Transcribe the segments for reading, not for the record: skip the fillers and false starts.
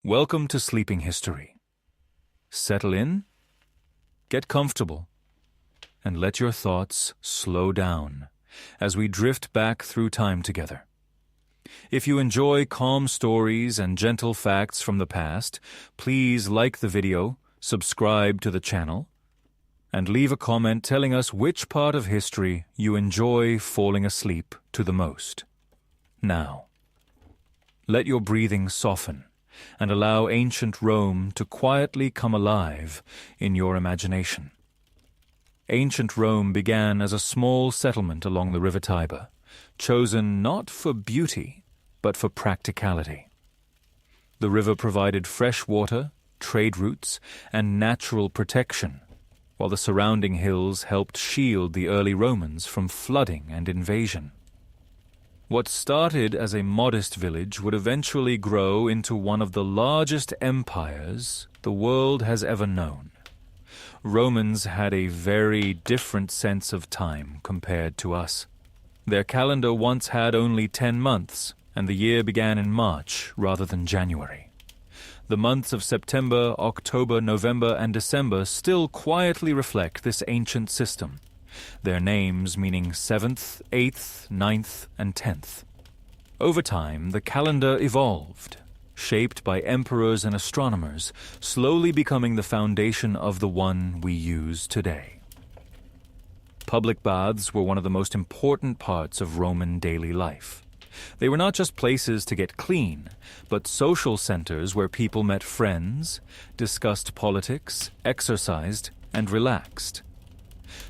Welcome to Sleeping History. Settle in, get comfortable, and let your thoughts slow down as we drift back through time together. If you enjoy calm stories and gentle facts from the past, please like the video, subscribe to the channel, and leave a comment telling us which part of history you enjoy falling asleep to the most. Now, let your breathing soften and allow ancient Rome to quietly come alive in your imagination. Ancient Rome began as a small settlement along the River Tiber, chosen not for beauty, but for practicality. The river provided fresh water, trade routes, and natural protection, while the surrounding hills helped shield the early Romans from flooding and invasion. What started as a modest village would eventually grow into one of the largest empires the world has ever known. Romans had a very different sense of time compared to us. Their calendar once had only 10 months, and the year began in March rather than January. The months of September, October, November, and December still quietly reflect this ancient system, their names meaning 7th, 8th, 9th, and 10th. Over time, the calendar evolved, shaped by emperors and astronomers, slowly becoming the foundation of the one we use today. Public baths were one of the most important parts of Roman daily life. They were not just places to get clean, but social centers where people met friends, discussed politics, exercised, and relaxed.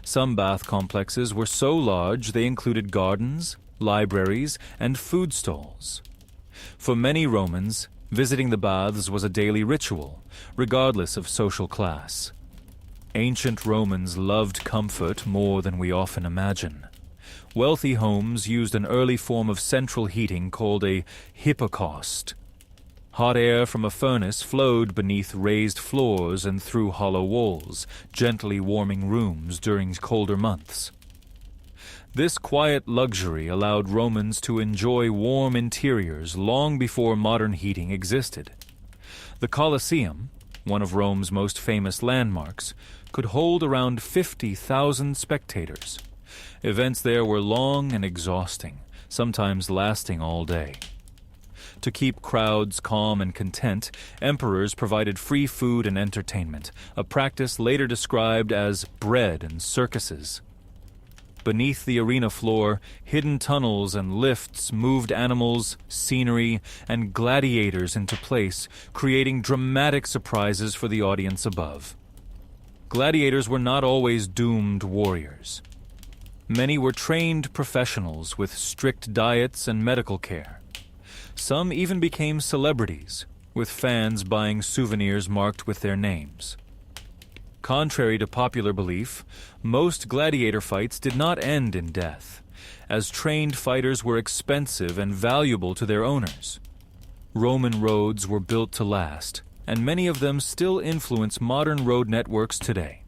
Some bath complexes were so large they included gardens, libraries, and food stalls. For many Romans, visiting the baths was a daily ritual, regardless of social class. Ancient Romans loved comfort more than we often imagine. Wealthy homes used an early form of central heating called a hypocaust. Hot air from a furnace flowed beneath raised floors and through hollow walls, gently warming rooms during colder months. This quiet luxury allowed Romans to enjoy warm interiors long before modern heating existed. The Colosseum, one of Rome's most famous landmarks, could hold around 50,000 spectators. Events there were long and exhausting, sometimes lasting all day. To keep crowds calm and content, emperors provided free food and entertainment, a practice later described as bread and circuses. Beneath the arena floor, hidden tunnels and lifts moved animals, scenery, and gladiators into place, creating dramatic surprises for the audience above. Gladiators were not always doomed warriors. Many were trained professionals with strict diets and medical care. Some even became celebrities, with fans buying souvenirs marked with their names. Contrary to popular belief, most gladiator fights did not end in death, as trained fighters were expensive and valuable to their owners. Roman roads were built to last, and many of them still influence modern road networks today.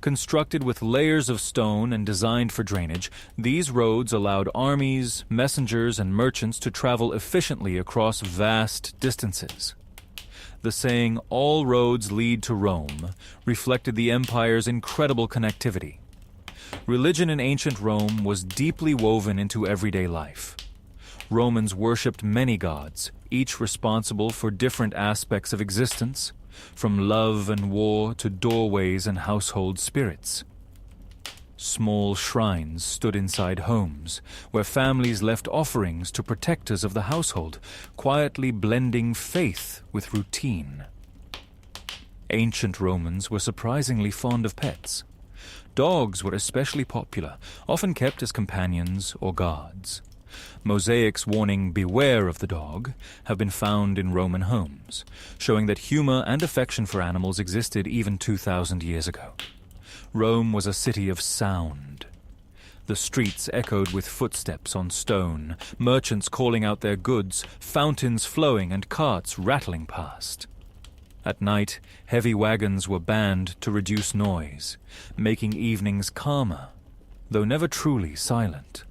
Constructed with layers of stone and designed for drainage, these roads allowed armies, messengers, and merchants to travel efficiently across vast distances. The saying, "all roads lead to Rome," reflected the empire's incredible connectivity. Religion in ancient Rome was deeply woven into everyday life. Romans worshipped many gods, each responsible for different aspects of existence, from love and war to doorways and household spirits. Small shrines stood inside homes, where families left offerings to protectors of the household, quietly blending faith with routine. Ancient Romans were surprisingly fond of pets. Dogs were especially popular, often kept as companions or guards. Mosaics warning "beware of the dog" have been found in Roman homes, showing that humor and affection for animals existed even 2,000 years ago. Rome was a city of sound. The streets echoed with footsteps on stone, merchants calling out their goods, fountains flowing, and carts rattling past. At night, heavy wagons were banned to reduce noise, making evenings calmer, though never truly silent.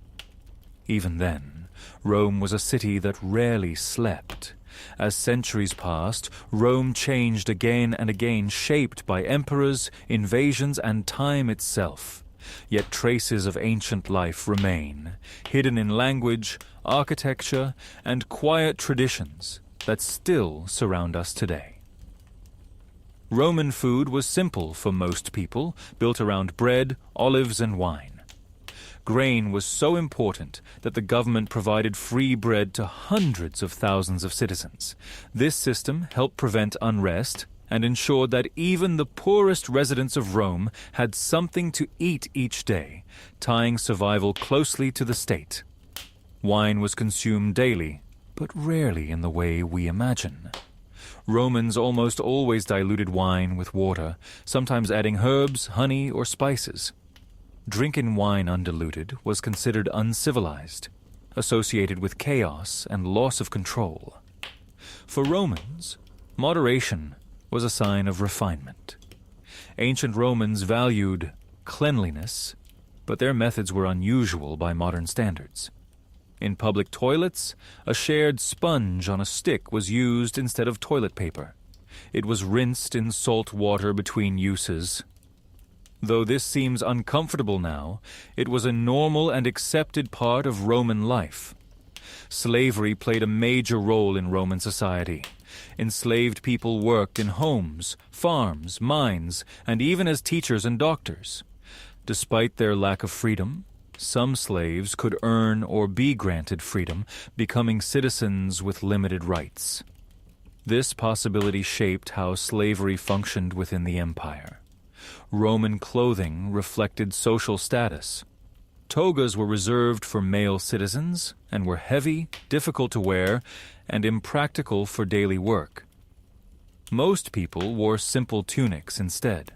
Even then, Rome was a city that rarely slept, As centuries passed, Rome changed again and again, shaped by emperors, invasions, and time itself. Yet traces of ancient life remain, hidden in language, architecture, and quiet traditions that still surround us today. Roman food was simple for most people, built around bread, olives, and wine. Grain was so important that the government provided free bread to hundreds of thousands of citizens. This system helped prevent unrest and ensured that even the poorest residents of Rome had something to eat each day, tying survival closely to the state. Wine was consumed daily, but rarely in the way we imagine. Romans almost always diluted wine with water, sometimes adding herbs, honey, or spices. Drinking wine undiluted was considered uncivilized, associated with chaos and loss of control. For Romans, moderation was a sign of refinement. Ancient Romans valued cleanliness, but their methods were unusual by modern standards. In public toilets, a shared sponge on a stick was used instead of toilet paper. It was rinsed in salt water between uses. Though this seems uncomfortable now, it was a normal and accepted part of Roman life. Slavery played a major role in Roman society. Enslaved people worked in homes, farms, mines, and even as teachers and doctors. Despite their lack of freedom, some slaves could earn or be granted freedom, becoming citizens with limited rights. This possibility shaped how slavery functioned within the empire. Roman clothing reflected social status. Togas were reserved for male citizens and were heavy, difficult to wear, and impractical for daily work. Most people wore simple tunics instead.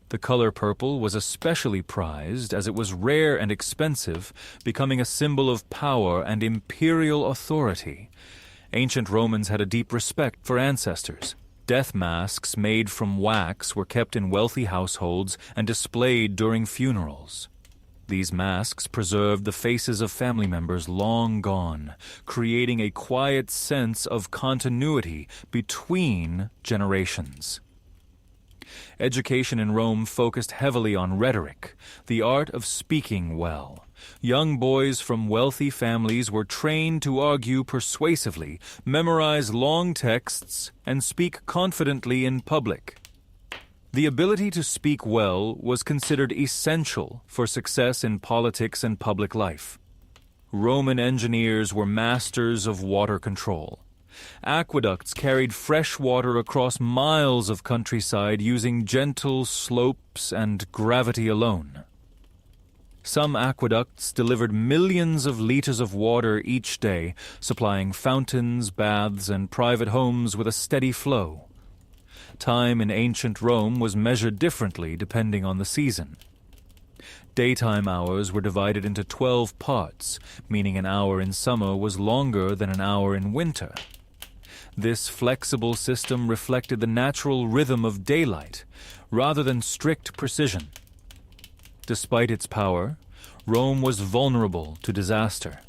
The color purple was especially prized as it was rare and expensive, becoming a symbol of power and imperial authority. Ancient Romans had a deep respect for ancestors. Death masks made from wax were kept in wealthy households and displayed during funerals. These masks preserved the faces of family members long gone, creating a quiet sense of continuity between generations. Education in Rome focused heavily on rhetoric, the art of speaking well. Young boys from wealthy families were trained to argue persuasively, memorize long texts, and speak confidently in public. The ability to speak well was considered essential for success in politics and public life. Roman engineers were masters of water control. Aqueducts carried fresh water across miles of countryside using gentle slopes and gravity alone. Some aqueducts delivered millions of liters of water each day, supplying fountains, baths, and private homes with a steady flow. Time in ancient Rome was measured differently depending on the season. Daytime hours were divided into 12 parts, meaning an hour in summer was longer than an hour in winter. This flexible system reflected the natural rhythm of daylight, rather than strict precision. Despite its power, Rome was vulnerable to disaster.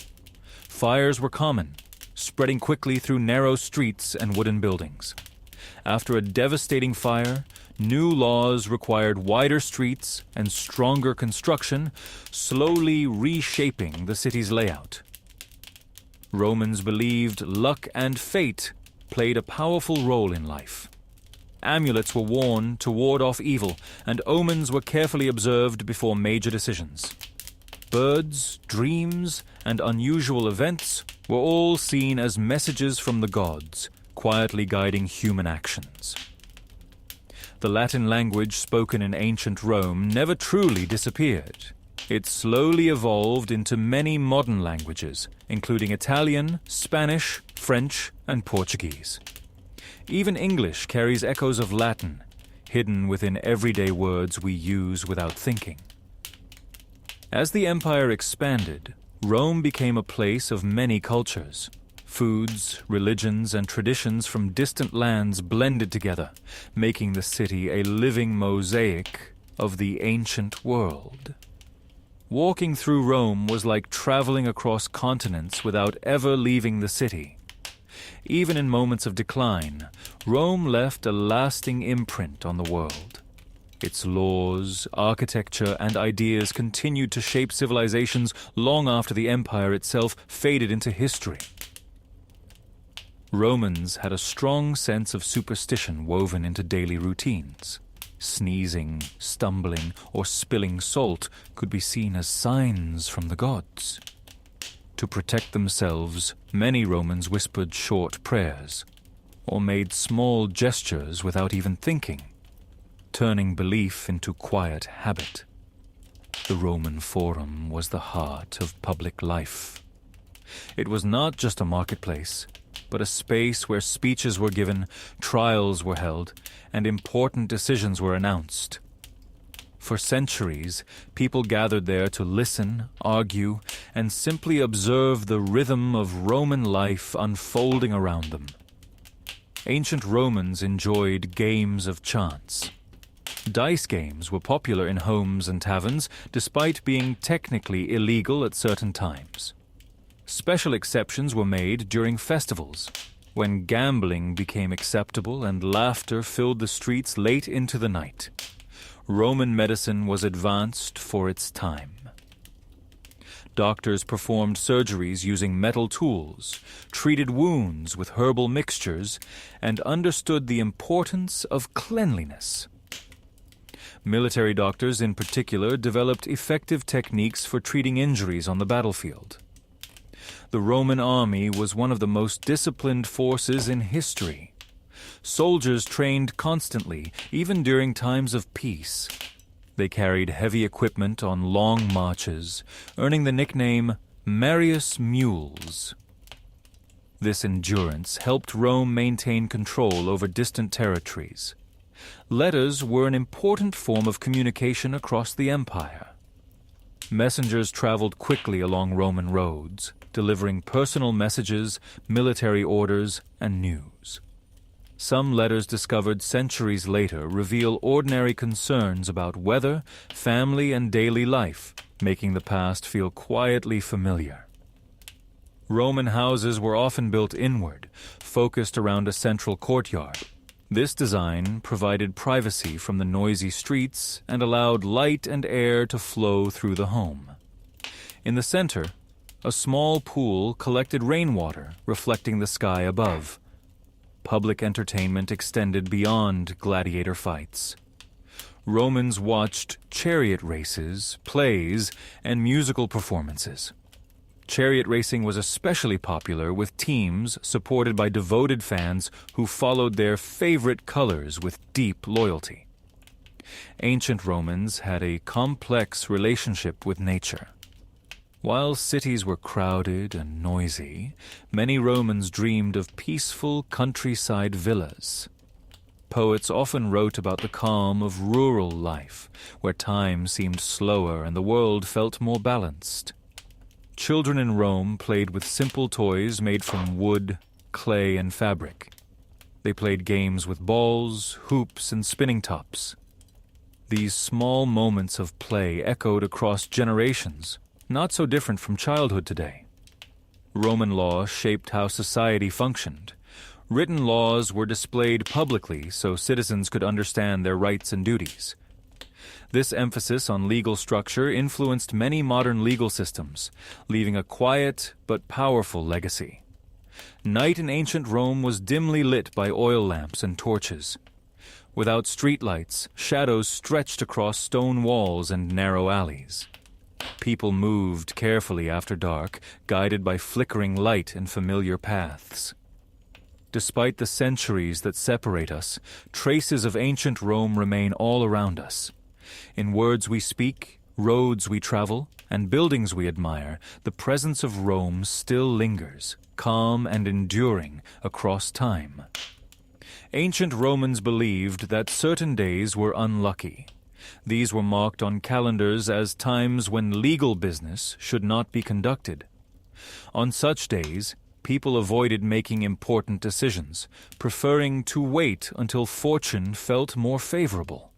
Fires were common, spreading quickly through narrow streets and wooden buildings. After a devastating fire, new laws required wider streets and stronger construction, slowly reshaping the city's layout. Romans believed luck and fate played a powerful role in life. Amulets were worn to ward off evil, and omens were carefully observed before major decisions. Birds, dreams, and unusual events were all seen as messages from the gods, quietly guiding human actions. The Latin language spoken in ancient Rome never truly disappeared. It slowly evolved into many modern languages, including Italian, Spanish, French, and Portuguese. Even English carries echoes of Latin, hidden within everyday words we use without thinking. As the empire expanded, Rome became a place of many cultures. Foods, religions, and traditions from distant lands blended together, making the city a living mosaic of the ancient world. Walking through Rome was like traveling across continents without ever leaving the city. Even in moments of decline, Rome left a lasting imprint on the world. Its laws, architecture, and ideas continued to shape civilizations long after the empire itself faded into history. Romans had a strong sense of superstition woven into daily routines. Sneezing, stumbling, or spilling salt could be seen as signs from the gods. To protect themselves, many Romans whispered short prayers, or made small gestures without even thinking, turning belief into quiet habit. The Roman Forum was the heart of public life. It was not just a marketplace, but a space where speeches were given, trials were held, and important decisions were announced. For centuries, people gathered there to listen, argue, and simply observe the rhythm of Roman life unfolding around them. Ancient Romans enjoyed games of chance. Dice games were popular in homes and taverns, despite being technically illegal at certain times. Special exceptions were made during festivals, when gambling became acceptable and laughter filled the streets late into the night. Roman medicine was advanced for its time. Doctors performed surgeries using metal tools, treated wounds with herbal mixtures, and understood the importance of cleanliness. Military doctors in particular developed effective techniques for treating injuries on the battlefield. The Roman army was one of the most disciplined forces in history. Soldiers trained constantly, even during times of peace. They carried heavy equipment on long marches, earning the nickname Marius Mules. This endurance helped Rome maintain control over distant territories. Letters were an important form of communication across the empire. Messengers traveled quickly along Roman roads, delivering personal messages, military orders, and news. Some letters discovered centuries later reveal ordinary concerns about weather, family, and daily life, making the past feel quietly familiar. Roman houses were often built inward, focused around a central courtyard. This design provided privacy from the noisy streets and allowed light and air to flow through the home. In the center, a small pool collected rainwater, reflecting the sky above. Public entertainment extended beyond gladiator fights. Romans watched chariot races, plays, and musical performances. Chariot racing was especially popular with teams supported by devoted fans who followed their favorite colors with deep loyalty. Ancient Romans had a complex relationship with nature. While cities were crowded and noisy, many Romans dreamed of peaceful countryside villas. Poets often wrote about the calm of rural life, where time seemed slower and the world felt more balanced. Children in Rome played with simple toys made from wood, clay, and fabric. They played games with balls, hoops, and spinning tops. These small moments of play echoed across generations, not so different from childhood today. Roman law shaped how society functioned. Written laws were displayed publicly so citizens could understand their rights and duties. This emphasis on legal structure influenced many modern legal systems, leaving a quiet but powerful legacy. Night in ancient Rome was dimly lit by oil lamps and torches. Without streetlights, shadows stretched across stone walls and narrow alleys. People moved carefully after dark, guided by flickering light and familiar paths. Despite the centuries that separate us, traces of ancient Rome remain all around us. In words we speak, roads we travel, and buildings we admire, the presence of Rome still lingers, calm and enduring across time. Ancient Romans believed that certain days were unlucky. These were marked on calendars as times when legal business should not be conducted. On such days, people avoided making important decisions, preferring to wait until fortune felt more favorable.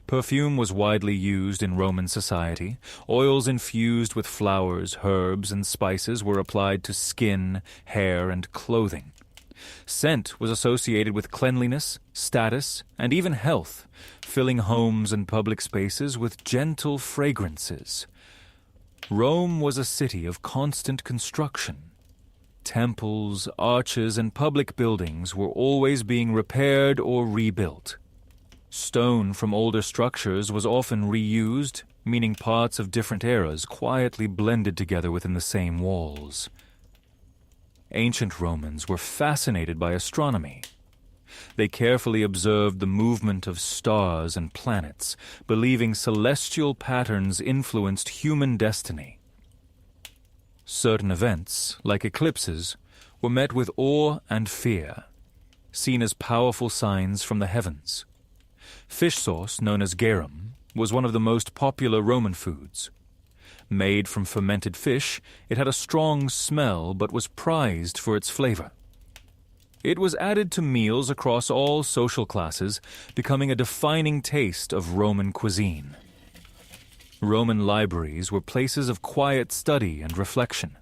Perfume was widely used in Roman society. Oils infused with flowers, herbs, and spices were applied to skin, hair, and clothing. Scent was associated with cleanliness, status, and even health, filling homes and public spaces with gentle fragrances. Rome was a city of constant construction. Temples, arches, and public buildings were always being repaired or rebuilt. Stone from older structures was often reused, meaning parts of different eras quietly blended together within the same walls. Ancient Romans were fascinated by astronomy. They carefully observed the movement of stars and planets, believing celestial patterns influenced human destiny. Certain events, like eclipses, were met with awe and fear, seen as powerful signs from the heavens. Fish sauce, known as garum, was one of the most popular Roman foods. Made from fermented fish, it had a strong smell but was prized for its flavor. It was added to meals across all social classes, becoming a defining taste of Roman cuisine. Roman libraries were places of quiet study and reflection.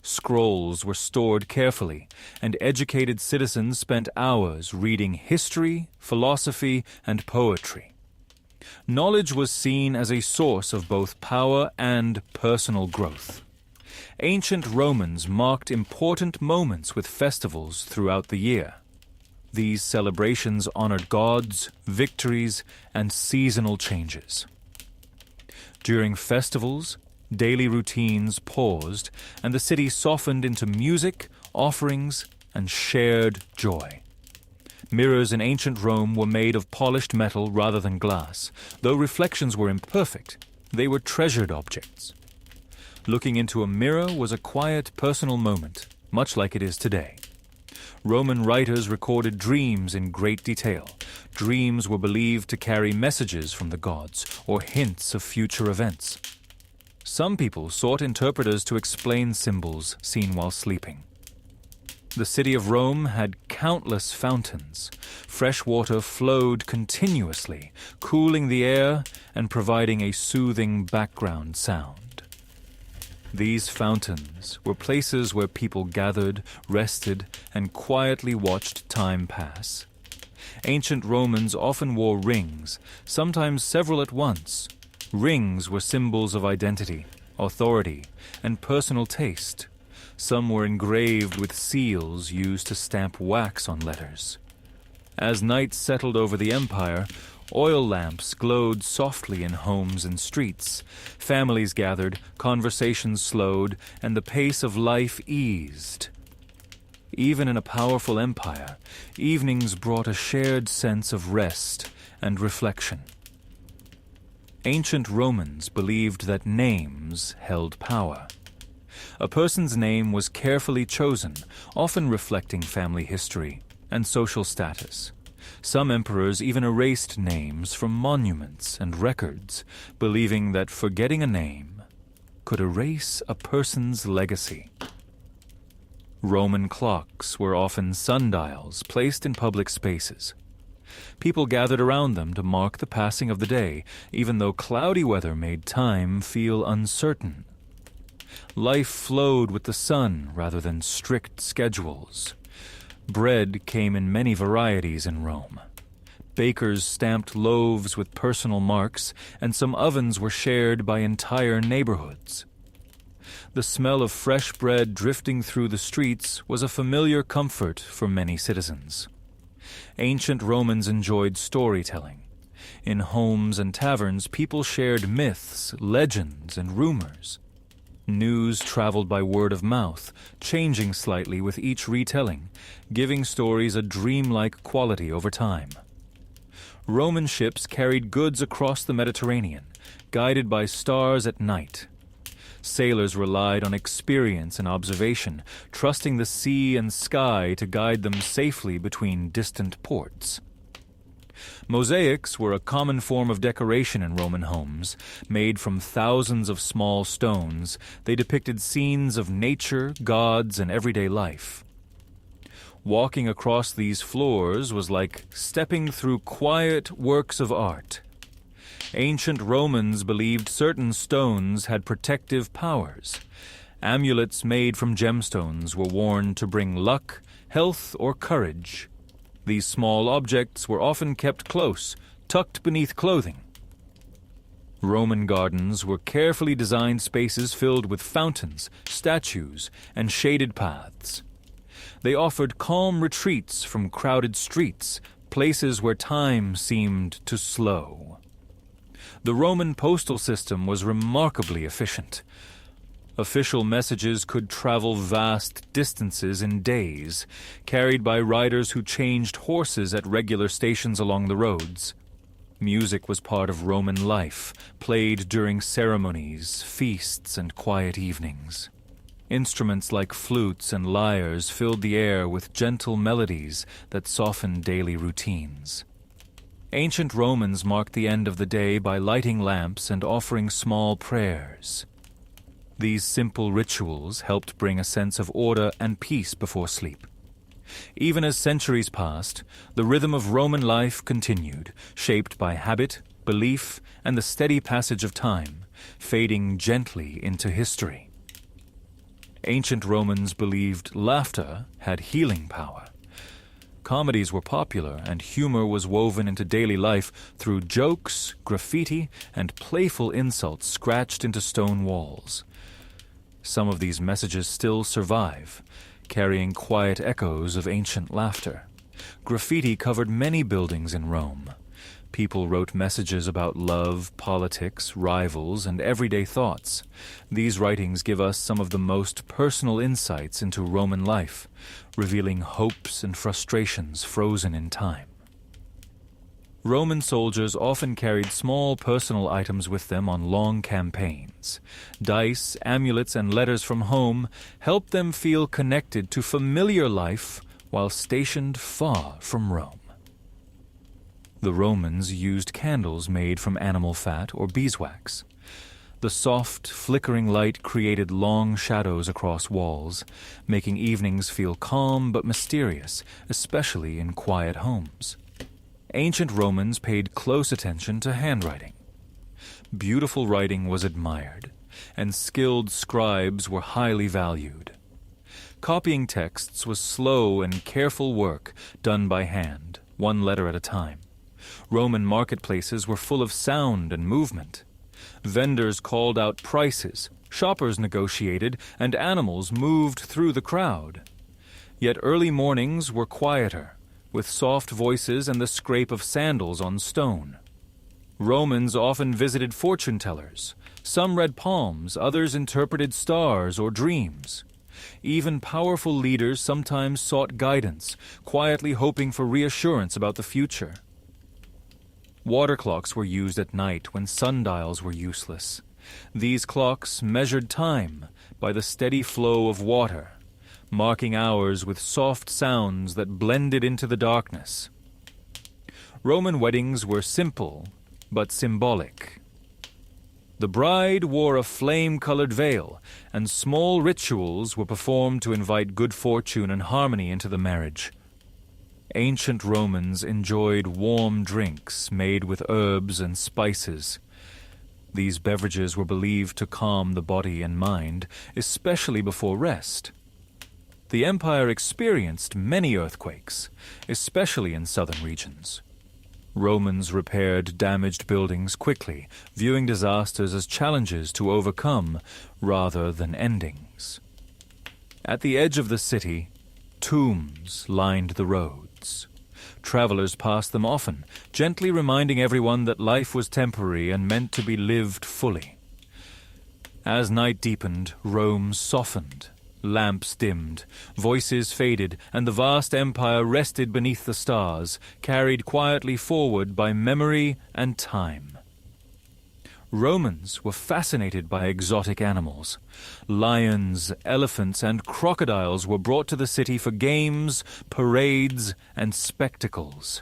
Scrolls were stored carefully, and educated citizens spent hours reading history, philosophy, and poetry. Knowledge was seen as a source of both power and personal growth. Ancient Romans marked important moments with festivals throughout the year. These celebrations honored gods, victories, and seasonal changes. During festivals, daily routines paused, and the city softened into music, offerings, and shared joy. Mirrors in ancient Rome were made of polished metal rather than glass. Though reflections were imperfect, they were treasured objects. Looking into a mirror was a quiet, personal moment, much like it is today. Roman writers recorded dreams in great detail. Dreams were believed to carry messages from the gods or hints of future events. Some people sought interpreters to explain symbols seen while sleeping. The city of Rome had countless fountains. Fresh water flowed continuously, cooling the air and providing a soothing background sound. These fountains were places where people gathered, rested, and quietly watched time pass. Ancient Romans often wore rings, sometimes several at once. Rings were symbols of identity, authority, and personal taste. Some were engraved with seals used to stamp wax on letters. As night settled over the empire, oil lamps glowed softly in homes and streets. Families gathered, conversations slowed, and the pace of life eased. Even in a powerful empire, evenings brought a shared sense of rest and reflection. Ancient Romans believed that names held power. A person's name was carefully chosen, often reflecting family history and social status. Some emperors even erased names from monuments and records, believing that forgetting a name could erase a person's legacy. Roman clocks were often sundials placed in public spaces. People gathered around them to mark the passing of the day, even though cloudy weather made time feel uncertain. Life flowed with the sun rather than strict schedules. Bread came in many varieties in Rome. Bakers stamped loaves with personal marks, and some ovens were shared by entire neighborhoods. The smell of fresh bread drifting through the streets was a familiar comfort for many citizens. Ancient Romans enjoyed storytelling. In homes and taverns, people shared myths, legends, and rumors. News traveled by word of mouth, changing slightly with each retelling, giving stories a dreamlike quality over time. Roman ships carried goods across the Mediterranean, guided by stars at night. Sailors relied on experience and observation, trusting the sea and sky to guide them safely between distant ports. Mosaics were a common form of decoration in Roman homes. Made from thousands of small stones, they depicted scenes of nature, gods, and everyday life. Walking across these floors was like stepping through quiet works of art. Ancient Romans believed certain stones had protective powers. Amulets made from gemstones were worn to bring luck, health, or courage. These small objects were often kept close, tucked beneath clothing. Roman gardens were carefully designed spaces filled with fountains, statues, and shaded paths. They offered calm retreats from crowded streets, places where time seemed to slow. The Roman postal system was remarkably efficient. Official messages could travel vast distances in days, carried by riders who changed horses at regular stations along the roads. Music was part of Roman life, played during ceremonies, feasts, and quiet evenings. Instruments like flutes and lyres filled the air with gentle melodies that softened daily routines. Ancient Romans marked the end of the day by lighting lamps and offering small prayers. These simple rituals helped bring a sense of order and peace before sleep. Even as centuries passed, the rhythm of Roman life continued, shaped by habit, belief, and the steady passage of time, fading gently into history. Ancient Romans believed laughter had healing power. Comedies were popular, and humor was woven into daily life through jokes, graffiti, and playful insults scratched into stone walls. Some of these messages still survive, carrying quiet echoes of ancient laughter. Graffiti covered many buildings in Rome. People wrote messages about love, politics, rivals, and everyday thoughts. These writings give us some of the most personal insights into Roman life, revealing hopes and frustrations frozen in time. Roman soldiers often carried small personal items with them on long campaigns. Dice, amulets, and letters from home helped them feel connected to familiar life while stationed far from Rome. The Romans used candles made from animal fat or beeswax. The soft, flickering light created long shadows across walls, making evenings feel calm but mysterious, especially in quiet homes. Ancient Romans paid close attention to handwriting. Beautiful writing was admired, and skilled scribes were highly valued. Copying texts was slow and careful work done by hand, one letter at a time. Roman marketplaces were full of sound and movement. Vendors called out prices, shoppers negotiated, and animals moved through the crowd. Yet early mornings were quieter, with soft voices and the scrape of sandals on stone. Romans often visited fortune-tellers. Some read palms, others interpreted stars or dreams. Even powerful leaders sometimes sought guidance, quietly hoping for reassurance about the future. Water clocks were used at night when sundials were useless. These clocks measured time by the steady flow of water, marking hours with soft sounds that blended into the darkness. Roman weddings were simple but symbolic. The bride wore a flame-colored veil, and small rituals were performed to invite good fortune and harmony into the marriage. Ancient Romans enjoyed warm drinks made with herbs and spices. These beverages were believed to calm the body and mind, especially before rest. The empire experienced many earthquakes, especially in southern regions. Romans repaired damaged buildings quickly, viewing disasters as challenges to overcome rather than endings. At the edge of the city, tombs lined the roads. Travelers passed them often, gently reminding everyone that life was temporary and meant to be lived fully. As night deepened, Rome softened. Lamps dimmed, voices faded, and the vast empire rested beneath the stars, carried quietly forward by memory and time. Romans were fascinated by exotic animals. Lions, elephants, and crocodiles were brought to the city for games, parades, and spectacles.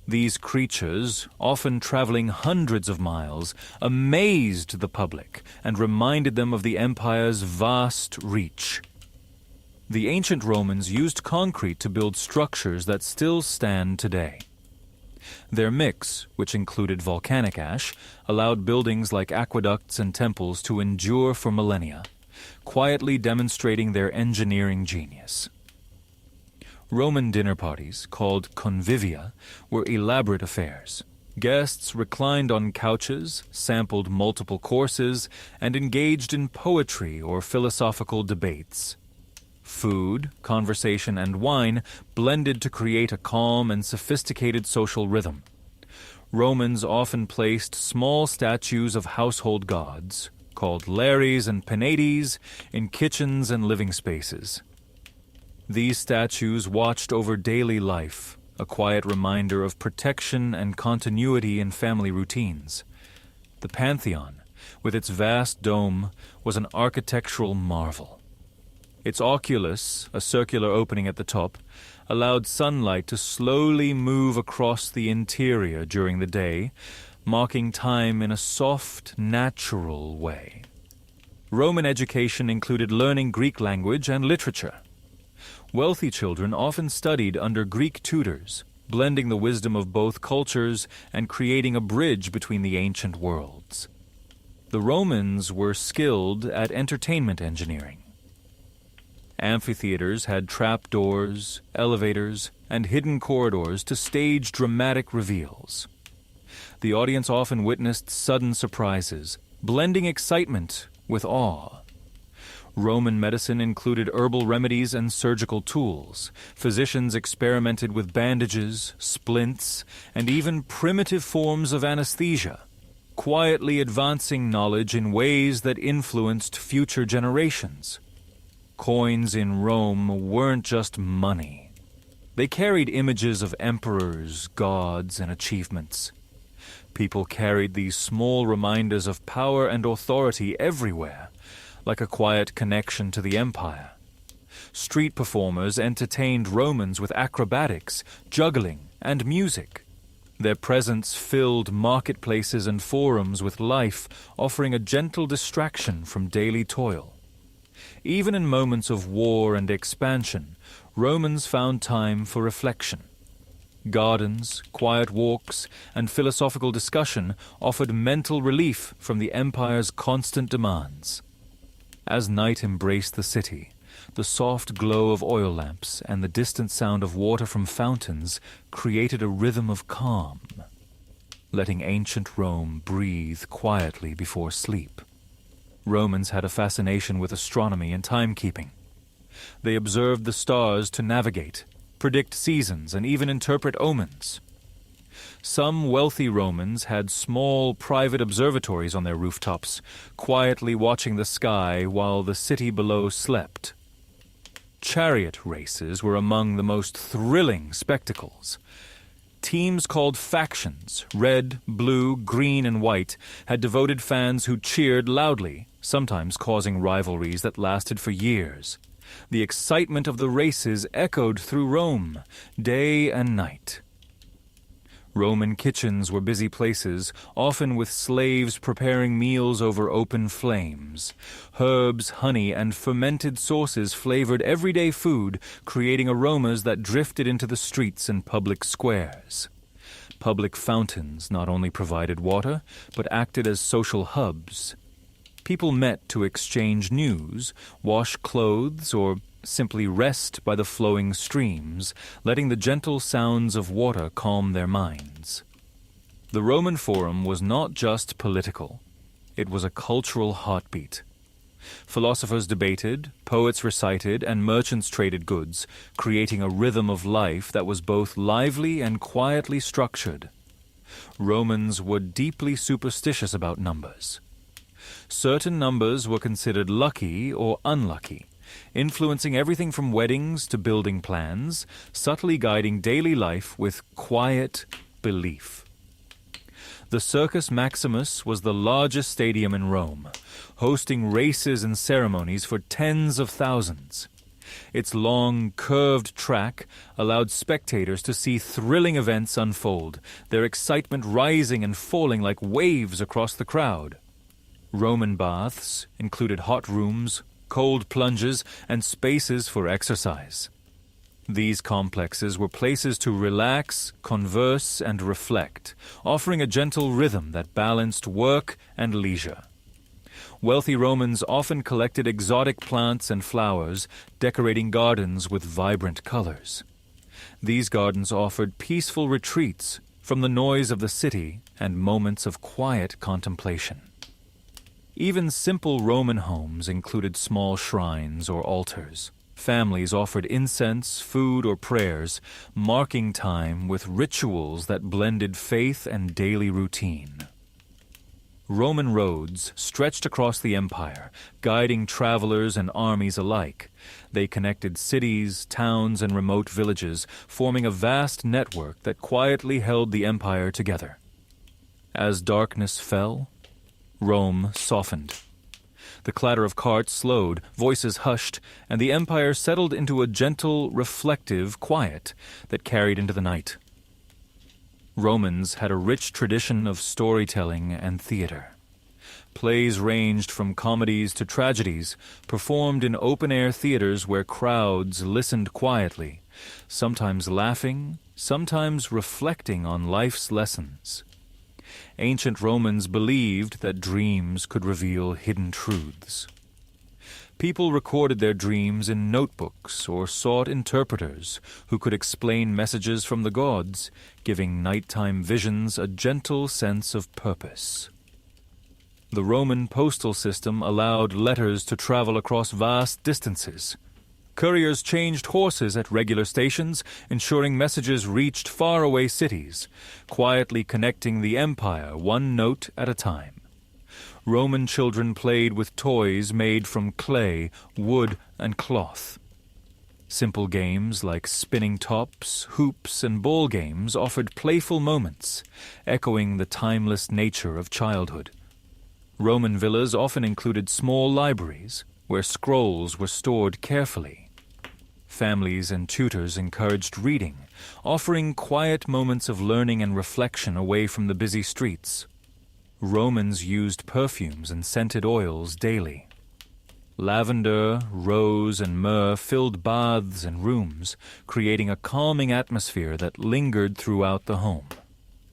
These creatures, often traveling hundreds of miles, amazed the public and reminded them of the empire's vast reach. The ancient Romans used concrete to build structures that still stand today. Their mix, which included volcanic ash, allowed buildings like aqueducts and temples to endure for millennia, quietly demonstrating their engineering genius. Roman dinner parties, called convivia, were elaborate affairs. Guests reclined on couches, sampled multiple courses, and engaged in poetry or philosophical debates. Food, conversation, and wine blended to create a calm and sophisticated social rhythm. Romans often placed small statues of household gods, called Lares and Penates, in kitchens and living spaces. These statues watched over daily life, a quiet reminder of protection and continuity in family routines. The Pantheon, with its vast dome, was an architectural marvel. Its oculus, a circular opening at the top, allowed sunlight to slowly move across the interior during the day, marking time in a soft, natural way. Roman education included learning Greek language and literature. Wealthy children often studied under Greek tutors, blending the wisdom of both cultures and creating a bridge between the ancient worlds. The Romans were skilled at entertainment engineering. Amphitheaters had trapdoors, elevators, and hidden corridors to stage dramatic reveals. The audience often witnessed sudden surprises, blending excitement with awe. Roman medicine included herbal remedies and surgical tools. Physicians experimented with bandages, splints, and even primitive forms of anesthesia, quietly advancing knowledge in ways that influenced future generations. Coins in Rome weren't just money. They carried images of emperors, gods, and achievements. People carried these small reminders of power and authority everywhere, like a quiet connection to the empire. Street performers entertained Romans with acrobatics, juggling, and music. Their presence filled marketplaces and forums with life, offering a gentle distraction from daily toil. Even in moments of war and expansion, Romans found time for reflection. Gardens, quiet walks, and philosophical discussion offered mental relief from the empire's constant demands. As night embraced the city, the soft glow of oil lamps and the distant sound of water from fountains created a rhythm of calm, letting ancient Rome breathe quietly before sleep. Romans had a fascination with astronomy and timekeeping. They observed the stars to navigate, predict seasons, and even interpret omens. Some wealthy Romans had small private observatories on their rooftops, quietly watching the sky while the city below slept. Chariot races were among the most thrilling spectacles. Teams called factions, red, blue, green, and white, had devoted fans who cheered loudly, sometimes causing rivalries that lasted for years. The excitement of the races echoed through Rome, day and night. Roman kitchens were busy places, often with slaves preparing meals over open flames. Herbs, honey, and fermented sauces flavored everyday food, creating aromas that drifted into the streets and public squares. Public fountains not only provided water, but acted as social hubs. People met to exchange news, wash clothes, or simply rest by the flowing streams, letting the gentle sounds of water calm their minds. The Roman Forum was not just political. It was a cultural heartbeat. Philosophers debated, poets recited, and merchants traded goods, creating a rhythm of life that was both lively and quietly structured. Romans were deeply superstitious about numbers. Certain numbers were considered lucky or unlucky, influencing everything from weddings to building plans, subtly guiding daily life with quiet belief. The Circus Maximus was the largest stadium in Rome, hosting races and ceremonies for tens of thousands. Its long, curved track allowed spectators to see thrilling events unfold, their excitement rising and falling like waves across the crowd. Roman baths included hot rooms, cold plunges, and spaces for exercise. These complexes were places to relax, converse, and reflect, offering a gentle rhythm that balanced work and leisure. Wealthy Romans often collected exotic plants and flowers, decorating gardens with vibrant colors. These gardens offered peaceful retreats from the noise of the city and moments of quiet contemplation. Even simple Roman homes included small shrines or altars. Families offered incense, food, or prayers, marking time with rituals that blended faith and daily routine. Roman roads stretched across the empire, guiding travelers and armies alike. They connected cities, towns, and remote villages, forming a vast network that quietly held the empire together. As darkness fell, Rome softened. The clatter of carts slowed, voices hushed, and the empire settled into a gentle, reflective quiet that carried into the night. Romans had a rich tradition of storytelling and theater. Plays ranged from comedies to tragedies, performed in open-air theaters where crowds listened quietly, sometimes laughing, sometimes reflecting on life's lessons. Ancient Romans believed that dreams could reveal hidden truths. People recorded their dreams in notebooks or sought interpreters who could explain messages from the gods, giving nighttime visions a gentle sense of purpose. The Roman postal system allowed letters to travel across vast distances. Couriers changed horses at regular stations, ensuring messages reached faraway cities, quietly connecting the empire one note at a time. Roman children played with toys made from clay, wood, and cloth. Simple games like spinning tops, hoops, and ball games offered playful moments, echoing the timeless nature of childhood. Roman villas often included small libraries, where scrolls were stored carefully. Families and tutors encouraged reading, offering quiet moments of learning and reflection away from the busy streets. Romans used perfumes and scented oils daily. Lavender, rose, and myrrh filled baths and rooms, creating a calming atmosphere that lingered throughout the home.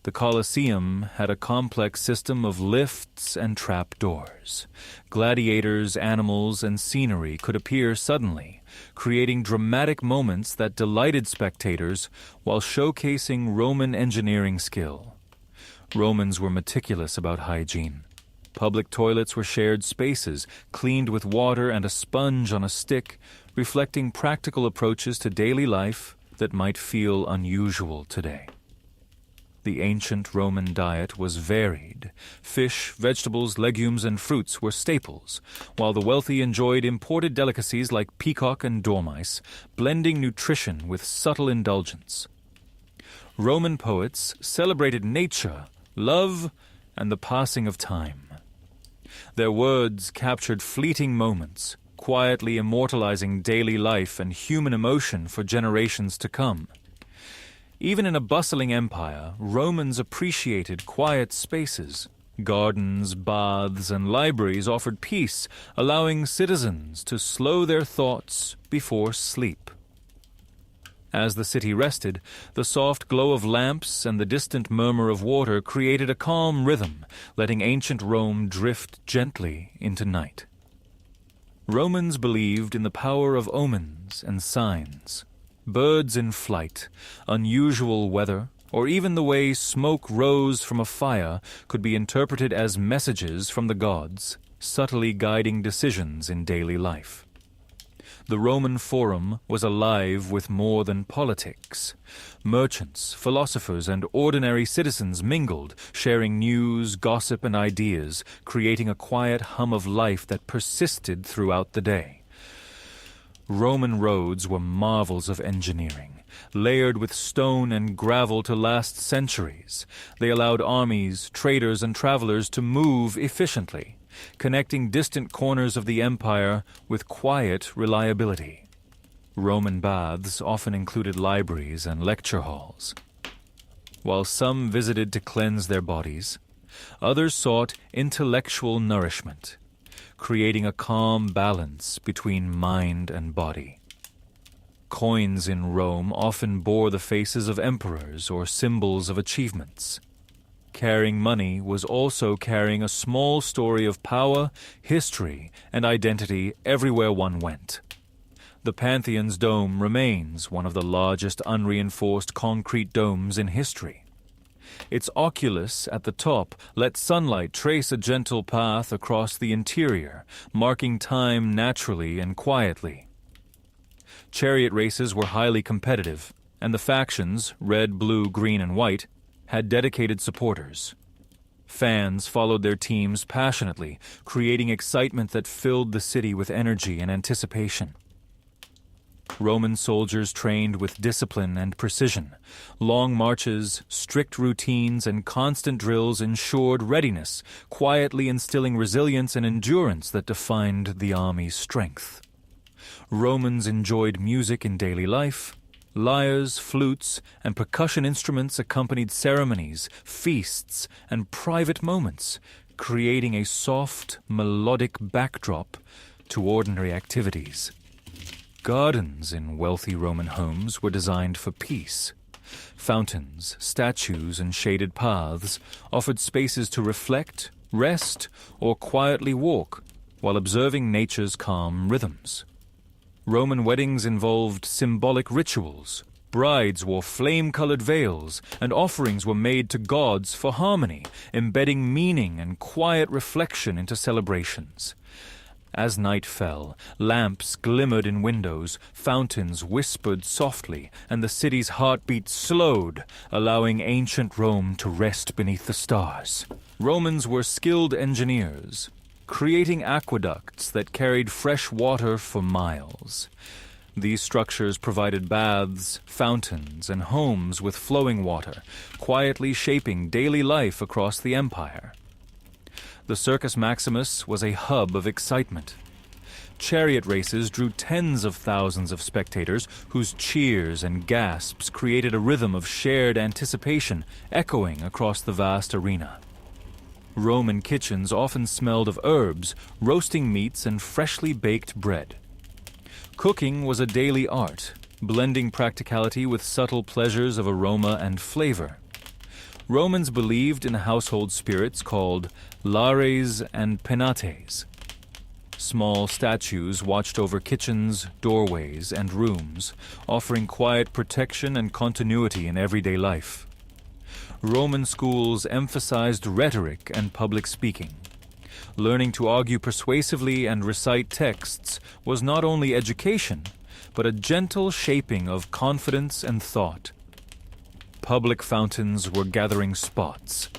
The Colosseum had a complex system of lifts and trapdoors. Gladiators, animals, and scenery could appear suddenly, creating dramatic moments that delighted spectators while showcasing Roman engineering skill. Romans were meticulous about hygiene. Public toilets were shared spaces, cleaned with water and a sponge on a stick, reflecting practical approaches to daily life that might feel unusual today. The ancient Roman diet was varied. Fish, vegetables, legumes, and fruits were staples, while the wealthy enjoyed imported delicacies like peacock and dormice, blending nutrition with subtle indulgence. Roman poets celebrated nature, love, and the passing of time. Their words captured fleeting moments, quietly immortalizing daily life and human emotion for generations to come. Even in a bustling empire, Romans appreciated quiet spaces. Gardens, baths, and libraries offered peace, allowing citizens to slow their thoughts before sleep. As the city rested, the soft glow of lamps and the distant murmur of water created a calm rhythm, letting ancient Rome drift gently into night. Romans believed in the power of omens and signs. Birds in flight, unusual weather, or even the way smoke rose from a fire could be interpreted as messages from the gods, subtly guiding decisions in daily life. The Roman Forum was alive with more than politics. Merchants, philosophers, and ordinary citizens mingled, sharing news, gossip, and ideas, creating a quiet hum of life that persisted throughout the day. Roman roads were marvels of engineering, layered with stone and gravel to last centuries. They allowed armies, traders, and travelers to move efficiently, connecting distant corners of the empire with quiet reliability. Roman baths often included libraries and lecture halls. While some visited to cleanse their bodies, others sought intellectual nourishment, creating a calm balance between mind and body. Coins in Rome often bore the faces of emperors or symbols of achievements. Carrying money was also carrying a small story of power, history, and identity everywhere one went. The Pantheon's dome remains one of the largest unreinforced concrete domes in history. Its oculus at the top let sunlight trace a gentle path across the interior, marking time naturally and quietly. Chariot races were highly competitive, and the factions, red, blue, green, and white, had dedicated supporters. Fans followed their teams passionately, creating excitement that filled the city with energy and anticipation. Roman soldiers trained with discipline and precision. Long marches, strict routines, and constant drills ensured readiness, quietly instilling resilience and endurance that defined the army's strength. Romans enjoyed music in daily life. Lyres, flutes, and percussion instruments accompanied ceremonies, feasts, and private moments, creating a soft, melodic backdrop to ordinary activities. Gardens in wealthy Roman homes were designed for peace. Fountains, statues, and shaded paths offered spaces to reflect, rest, or quietly walk while observing nature's calm rhythms. Roman weddings involved symbolic rituals. Brides wore flame-colored veils, and offerings were made to gods for harmony, embedding meaning and quiet reflection into celebrations. As night fell, lamps glimmered in windows, fountains whispered softly, and the city's heartbeat slowed, allowing ancient Rome to rest beneath the stars. Romans were skilled engineers, creating aqueducts that carried fresh water for miles. These structures provided baths, fountains, and homes with flowing water, quietly shaping daily life across the empire. The Circus Maximus was a hub of excitement. Chariot races drew tens of thousands of spectators whose cheers and gasps created a rhythm of shared anticipation echoing across the vast arena. Roman kitchens often smelled of herbs, roasting meats, and freshly baked bread. Cooking was a daily art, blending practicality with subtle pleasures of aroma and flavor. Romans believed in household spirits called lares and penates. Small statues watched over kitchens, doorways, and rooms, offering quiet protection and continuity in everyday life. Roman schools emphasized rhetoric and public speaking. Learning to argue persuasively and recite texts was not only education, but a gentle shaping of confidence and thought. Public fountains were gathering spots.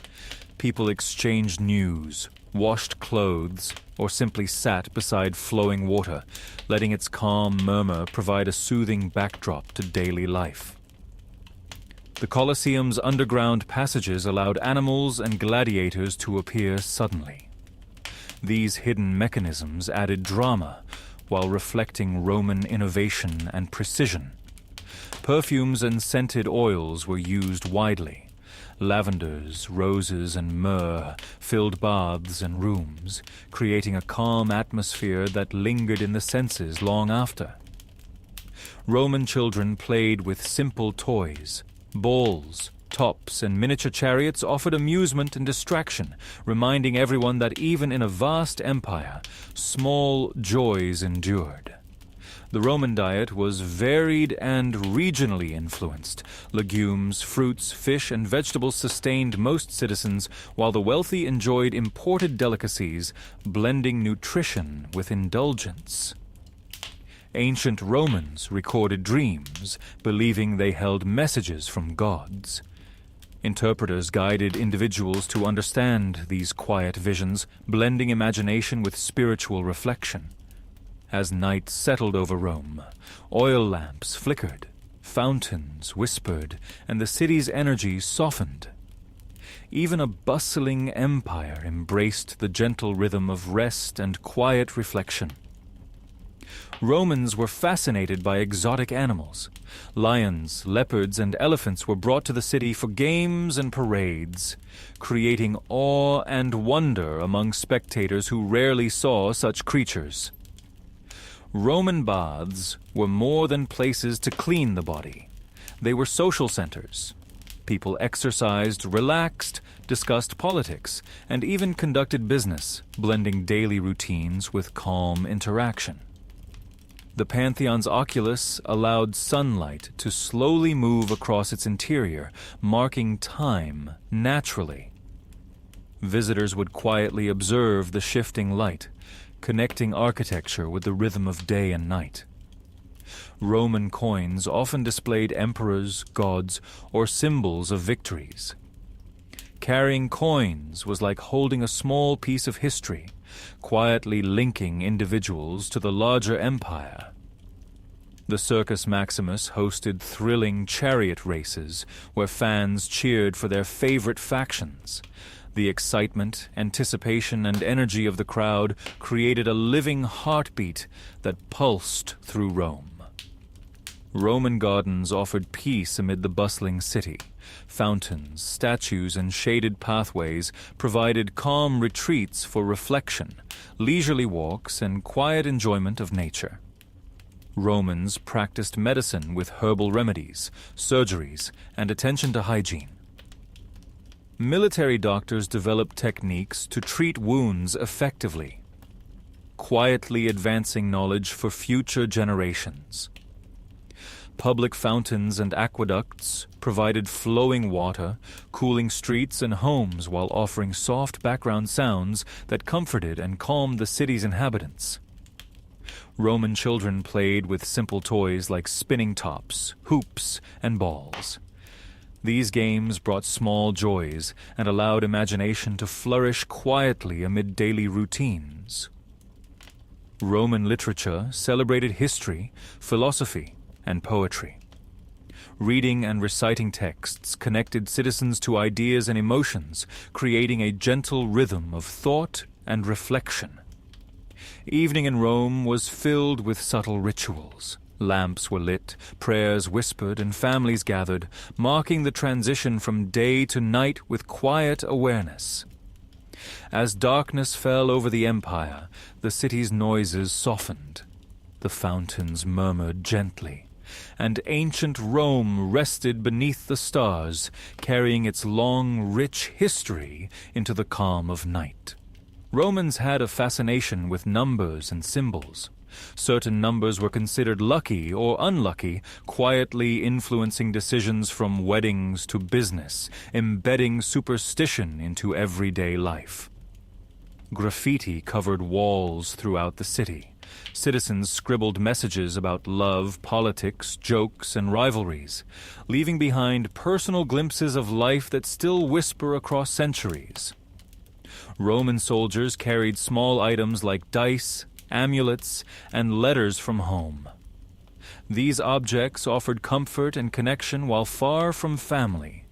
People exchanged news, washed clothes, or simply sat beside flowing water, letting its calm murmur provide a soothing backdrop to daily life. The Colosseum's underground passages allowed animals and gladiators to appear suddenly. These hidden mechanisms added drama while reflecting Roman innovation and precision. Perfumes and scented oils were used widely. Lavenders, roses, and myrrh filled baths and rooms, creating a calm atmosphere that lingered in the senses long after. Roman children played with simple toys. Balls, tops, and miniature chariots offered amusement and distraction, reminding everyone that even in a vast empire, small joys endured. The Roman diet was varied and regionally influenced. Legumes, fruits, fish, and vegetables sustained most citizens, while the wealthy enjoyed imported delicacies, blending nutrition with indulgence. Ancient Romans recorded dreams, believing they held messages from gods. Interpreters guided individuals to understand these quiet visions, blending imagination with spiritual reflection. As night settled over Rome, oil lamps flickered, fountains whispered, and the city's energy softened. Even a bustling empire embraced the gentle rhythm of rest and quiet reflection. Romans were fascinated by exotic animals. Lions, leopards, and elephants were brought to the city for games and parades, creating awe and wonder among spectators who rarely saw such creatures. Roman baths were more than places to clean the body. They were social centers. People exercised, relaxed, discussed politics, and even conducted business, blending daily routines with calm interaction. The Pantheon's oculus allowed sunlight to slowly move across its interior, marking time naturally. Visitors would quietly observe the shifting light, connecting architecture with the rhythm of day and night. Roman coins often displayed emperors, gods, or symbols of victories. Carrying coins was like holding a small piece of history, quietly linking individuals to the larger empire. The Circus Maximus hosted thrilling chariot races where fans cheered for their favorite factions. The excitement, anticipation, and energy of the crowd created a living heartbeat that pulsed through Rome. Roman gardens offered peace amid the bustling city. Fountains, statues, and shaded pathways provided calm retreats for reflection, leisurely walks, and quiet enjoyment of nature. Romans practiced medicine with herbal remedies, surgeries, and attention to hygiene. Military doctors developed techniques to treat wounds effectively, quietly advancing knowledge for future generations. Public fountains and aqueducts provided flowing water, cooling streets and homes while offering soft background sounds that comforted and calmed the city's inhabitants. Roman children played with simple toys like spinning tops, hoops, and balls. These games brought small joys and allowed imagination to flourish quietly amid daily routines. Roman literature celebrated history, philosophy, and poetry. Reading and reciting texts connected citizens to ideas and emotions, creating a gentle rhythm of thought and reflection. Evening in Rome was filled with subtle rituals. Lamps were lit, prayers whispered, and families gathered, marking the transition from day to night with quiet awareness. As darkness fell over the empire, the city's noises softened. The fountains murmured gently, and ancient Rome rested beneath the stars, carrying its long, rich history into the calm of night. Romans had a fascination with numbers and symbols. Certain numbers were considered lucky or unlucky, quietly influencing decisions from weddings to business, embedding superstition into everyday life. Graffiti covered walls throughout the city. Citizens scribbled messages about love, politics, jokes, and rivalries, leaving behind personal glimpses of life that still whisper across centuries. Roman soldiers carried small items like dice, amulets, and letters from home. These objects offered comfort and connection while far from family,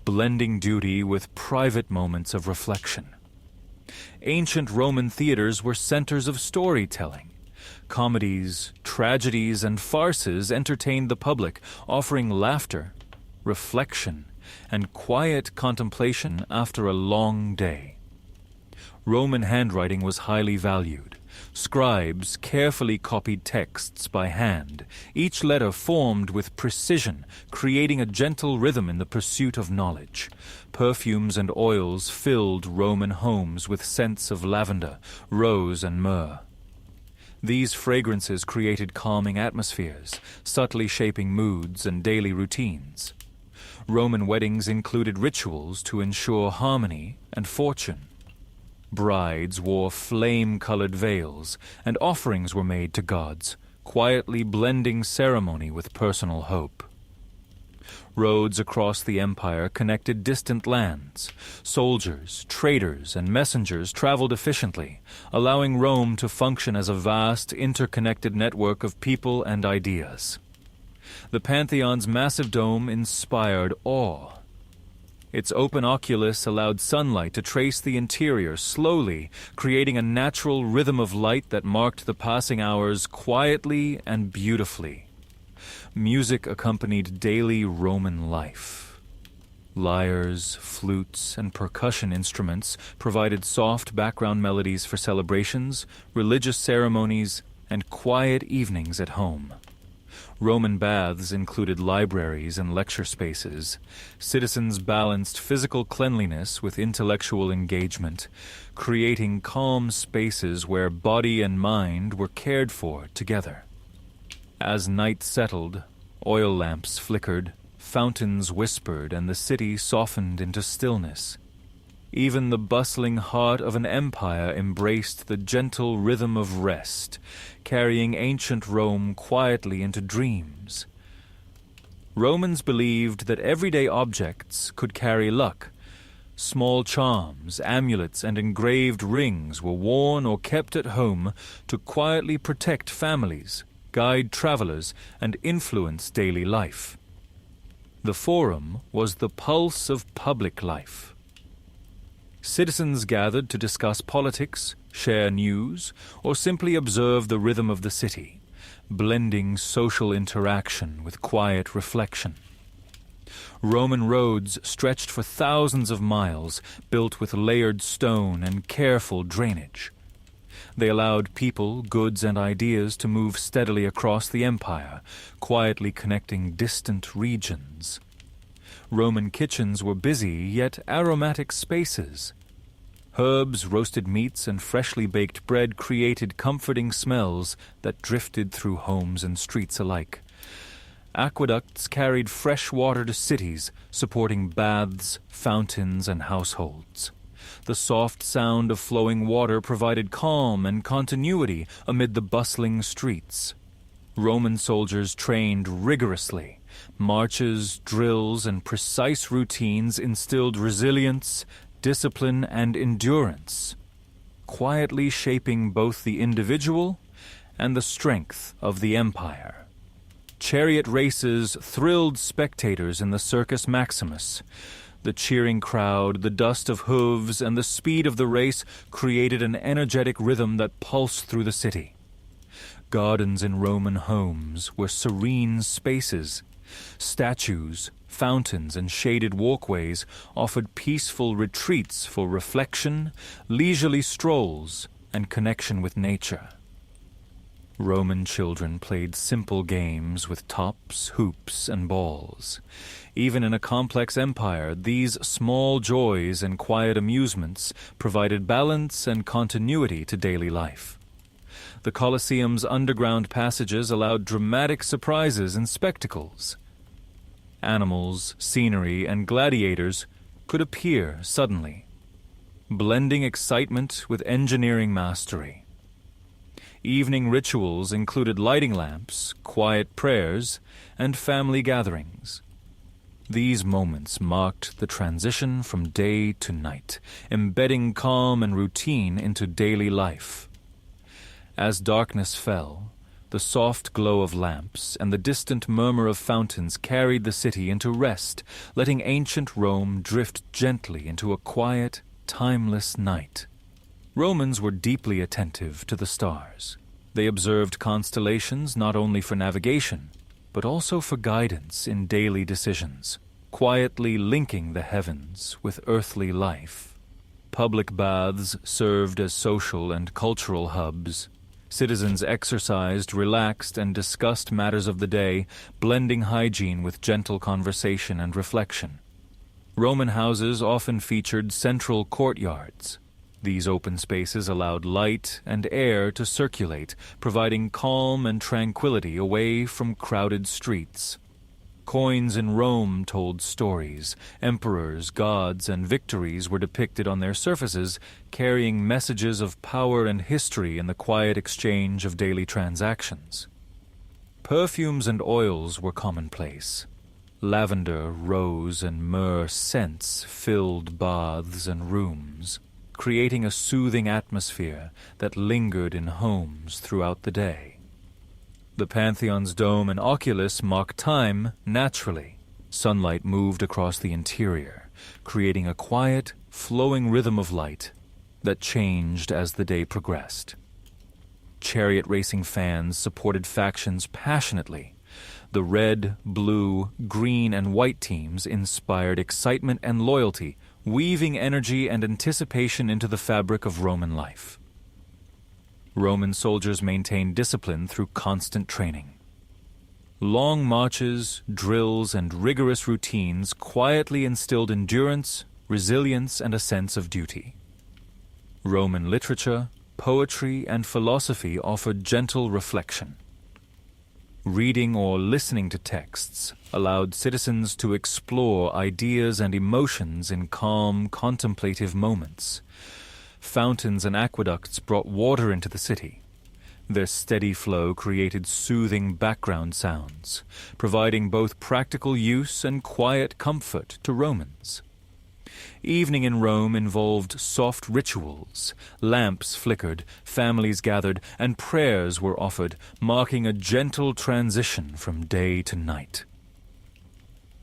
blending duty with private moments of reflection. Ancient Roman theaters were centers of storytelling. Comedies, tragedies, and farces entertained the public, offering laughter, reflection, and quiet contemplation after a long day. Roman handwriting was highly valued. Scribes carefully copied texts by hand, each letter formed with precision, creating a gentle rhythm in the pursuit of knowledge. Perfumes and oils filled Roman homes with scents of lavender, rose, and myrrh. These fragrances created calming atmospheres, subtly shaping moods and daily routines. Roman weddings included rituals to ensure harmony and fortune. Brides wore flame-colored veils, and offerings were made to gods, quietly blending ceremony with personal hope. Roads across the empire connected distant lands. Soldiers, traders, and messengers traveled efficiently, allowing Rome to function as a vast, interconnected network of people and ideas. The Pantheon's massive dome inspired awe. Its open oculus allowed sunlight to trace the interior slowly, creating a natural rhythm of light that marked the passing hours quietly and beautifully. Music accompanied daily Roman life. Lyres, flutes, and percussion instruments provided soft background melodies for celebrations, religious ceremonies, and quiet evenings at home. Roman baths included libraries and lecture spaces. Citizens balanced physical cleanliness with intellectual engagement, creating calm spaces where body and mind were cared for together. As night settled, oil lamps flickered, fountains whispered, and the city softened into stillness. Even the bustling heart of an empire embraced the gentle rhythm of rest, carrying ancient Rome quietly into dreams. Romans believed that everyday objects could carry luck. Small charms, amulets, and engraved rings were worn or kept at home to quietly protect families, guide travelers, and influence daily life. The Forum was the pulse of public life. Citizens gathered to discuss politics, share news, or simply observe the rhythm of the city, blending social interaction with quiet reflection. Roman roads stretched for thousands of miles, built with layered stone and careful drainage. They allowed people, goods, and ideas to move steadily across the empire, quietly connecting distant regions. Roman kitchens were busy yet aromatic spaces. Herbs, roasted meats, and freshly baked bread created comforting smells that drifted through homes and streets alike. Aqueducts carried fresh water to cities, supporting baths, fountains, and households. The soft sound of flowing water provided calm and continuity amid the bustling streets. Roman soldiers trained rigorously. Marches, drills, and precise routines instilled resilience, discipline, and endurance, quietly shaping both the individual and the strength of the empire. Chariot races thrilled spectators in the Circus Maximus. The cheering crowd, the dust of hooves, and the speed of the race created an energetic rhythm that pulsed through the city. Gardens in Roman homes were serene spaces. Statues, fountains, and shaded walkways offered peaceful retreats for reflection, leisurely strolls, and connection with nature. Roman children played simple games with tops, hoops, and balls. Even in a complex empire, these small joys and quiet amusements provided balance and continuity to daily life. The Colosseum's underground passages allowed dramatic surprises and spectacles. Animals, scenery, and gladiators could appear suddenly, blending excitement with engineering mastery. Evening rituals included lighting lamps, quiet prayers, and family gatherings. These moments marked the transition from day to night, embedding calm and routine into daily life. As darkness fell, the soft glow of lamps and the distant murmur of fountains carried the city into rest, letting ancient Rome drift gently into a quiet, timeless night. Romans were deeply attentive to the stars. They observed constellations not only for navigation, but also for guidance in daily decisions, quietly linking the heavens with earthly life. Public baths served as social and cultural hubs. Citizens exercised, relaxed, and discussed matters of the day, blending hygiene with gentle conversation and reflection. Roman houses often featured central courtyards. These open spaces allowed light and air to circulate, providing calm and tranquility away from crowded streets. Coins in Rome told stories. Emperors, gods, and victories were depicted on their surfaces, carrying messages of power and history in the quiet exchange of daily transactions. Perfumes and oils were commonplace. Lavender, rose, and myrrh scents filled baths and rooms, creating a soothing atmosphere that lingered in homes throughout the day. The Pantheon's dome and oculus marked time naturally. Sunlight moved across the interior, creating a quiet, flowing rhythm of light that changed as the day progressed. Chariot racing fans supported factions passionately. The red, blue, green, and white teams inspired excitement and loyalty, weaving energy and anticipation into the fabric of Roman life. Roman soldiers maintained discipline through constant training. Long marches, drills, and rigorous routines quietly instilled endurance, resilience, and a sense of duty. Roman literature, poetry, and philosophy offered gentle reflection. Reading or listening to texts allowed citizens to explore ideas and emotions in calm, contemplative moments. Fountains and aqueducts brought water into the city. Their steady flow created soothing background sounds, providing both practical use and quiet comfort to Romans. Evening in Rome involved soft rituals. Lamps flickered, families gathered, and prayers were offered, marking a gentle transition from day to night.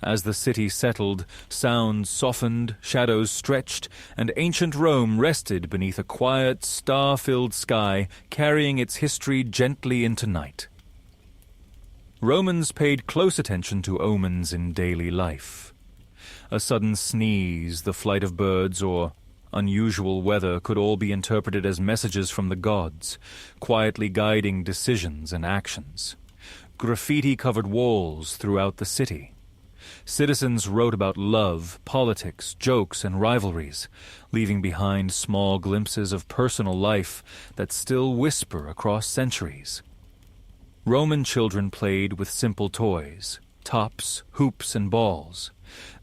As the city settled, sounds softened, shadows stretched, and ancient Rome rested beneath a quiet, star-filled sky, carrying its history gently into night. Romans paid close attention to omens in daily life. A sudden sneeze, the flight of birds, or unusual weather could all be interpreted as messages from the gods, quietly guiding decisions and actions. Graffiti covered walls throughout the city. Citizens wrote about love, politics, jokes, and rivalries, leaving behind small glimpses of personal life that still whisper across centuries. Roman children played with simple toys, tops, hoops, and balls.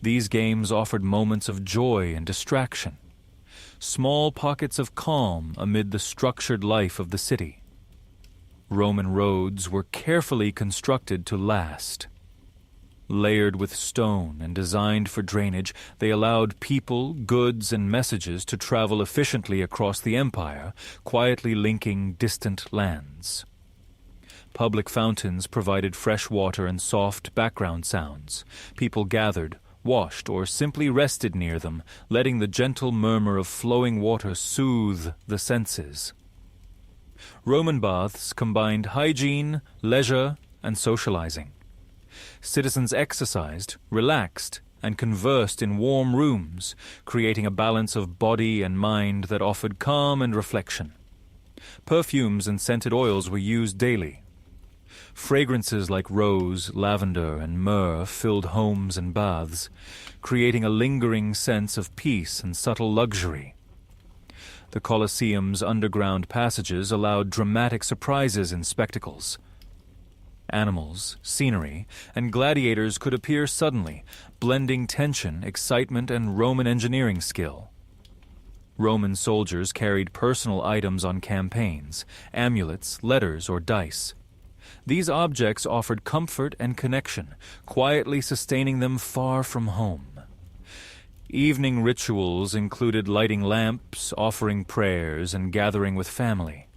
These games offered moments of joy and distraction, small pockets of calm amid the structured life of the city. Roman roads were carefully constructed to last. Layered with stone and designed for drainage, they allowed people, goods, and messages to travel efficiently across the empire, quietly linking distant lands. Public fountains provided fresh water and soft background sounds. People gathered, washed, or simply rested near them, letting the gentle murmur of flowing water soothe the senses. Roman baths combined hygiene, leisure, and socializing. Citizens exercised, relaxed, and conversed in warm rooms, creating a balance of body and mind that offered calm and reflection. Perfumes and scented oils were used daily. Fragrances like rose, lavender, and myrrh filled homes and baths, creating a lingering sense of peace and subtle luxury. The Colosseum's underground passages allowed dramatic surprises in spectacles. Animals, scenery, and gladiators could appear suddenly, blending tension, excitement, and Roman engineering skill. Roman soldiers carried personal items on campaigns, amulets, letters, or dice. These objects offered comfort and connection, quietly sustaining them far from home. Evening rituals included lighting lamps, offering prayers, and gathering with family.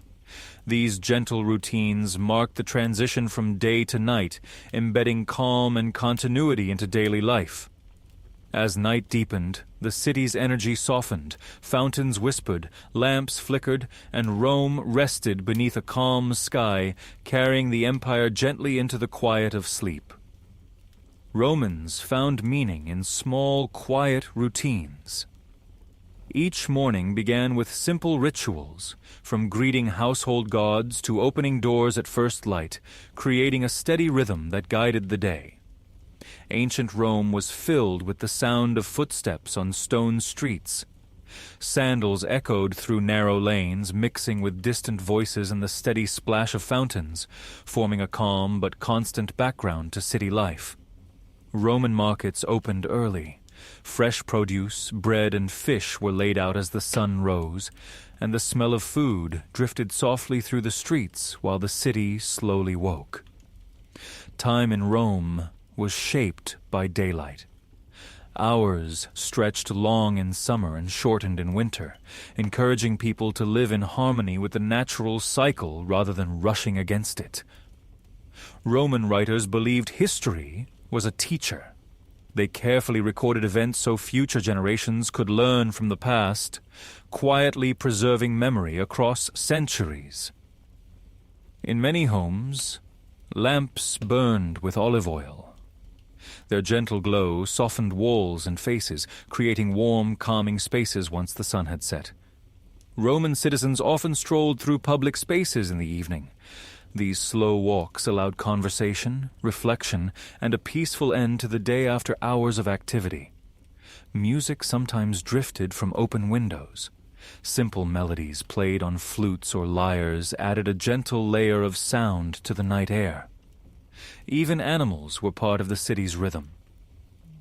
These gentle routines marked the transition from day to night, embedding calm and continuity into daily life. As night deepened, the city's energy softened, fountains whispered, lamps flickered, and Rome rested beneath a calm sky, carrying the empire gently into the quiet of sleep. Romans found meaning in small, quiet routines. Each morning began with simple rituals, from greeting household gods to opening doors at first light, creating a steady rhythm that guided the day. Ancient Rome was filled with the sound of footsteps on stone streets. Sandals echoed through narrow lanes, mixing with distant voices and the steady splash of fountains, forming a calm but constant background to city life. Roman markets opened early. Fresh produce, bread, and fish were laid out as the sun rose, and the smell of food drifted softly through the streets while the city slowly woke. Time in Rome was shaped by daylight. Hours stretched long in summer and shortened in winter, encouraging people to live in harmony with the natural cycle rather than rushing against it. Roman writers believed history was a teacher. They carefully recorded events so future generations could learn from the past, quietly preserving memory across centuries. In many homes, lamps burned with olive oil. Their gentle glow softened walls and faces, creating warm, calming spaces once the sun had set. Roman citizens often strolled through public spaces in the evening. These slow walks allowed conversation, reflection, and a peaceful end to the day after hours of activity. Music sometimes drifted from open windows. Simple melodies played on flutes or lyres added a gentle layer of sound to the night air. Even animals were part of the city's rhythm.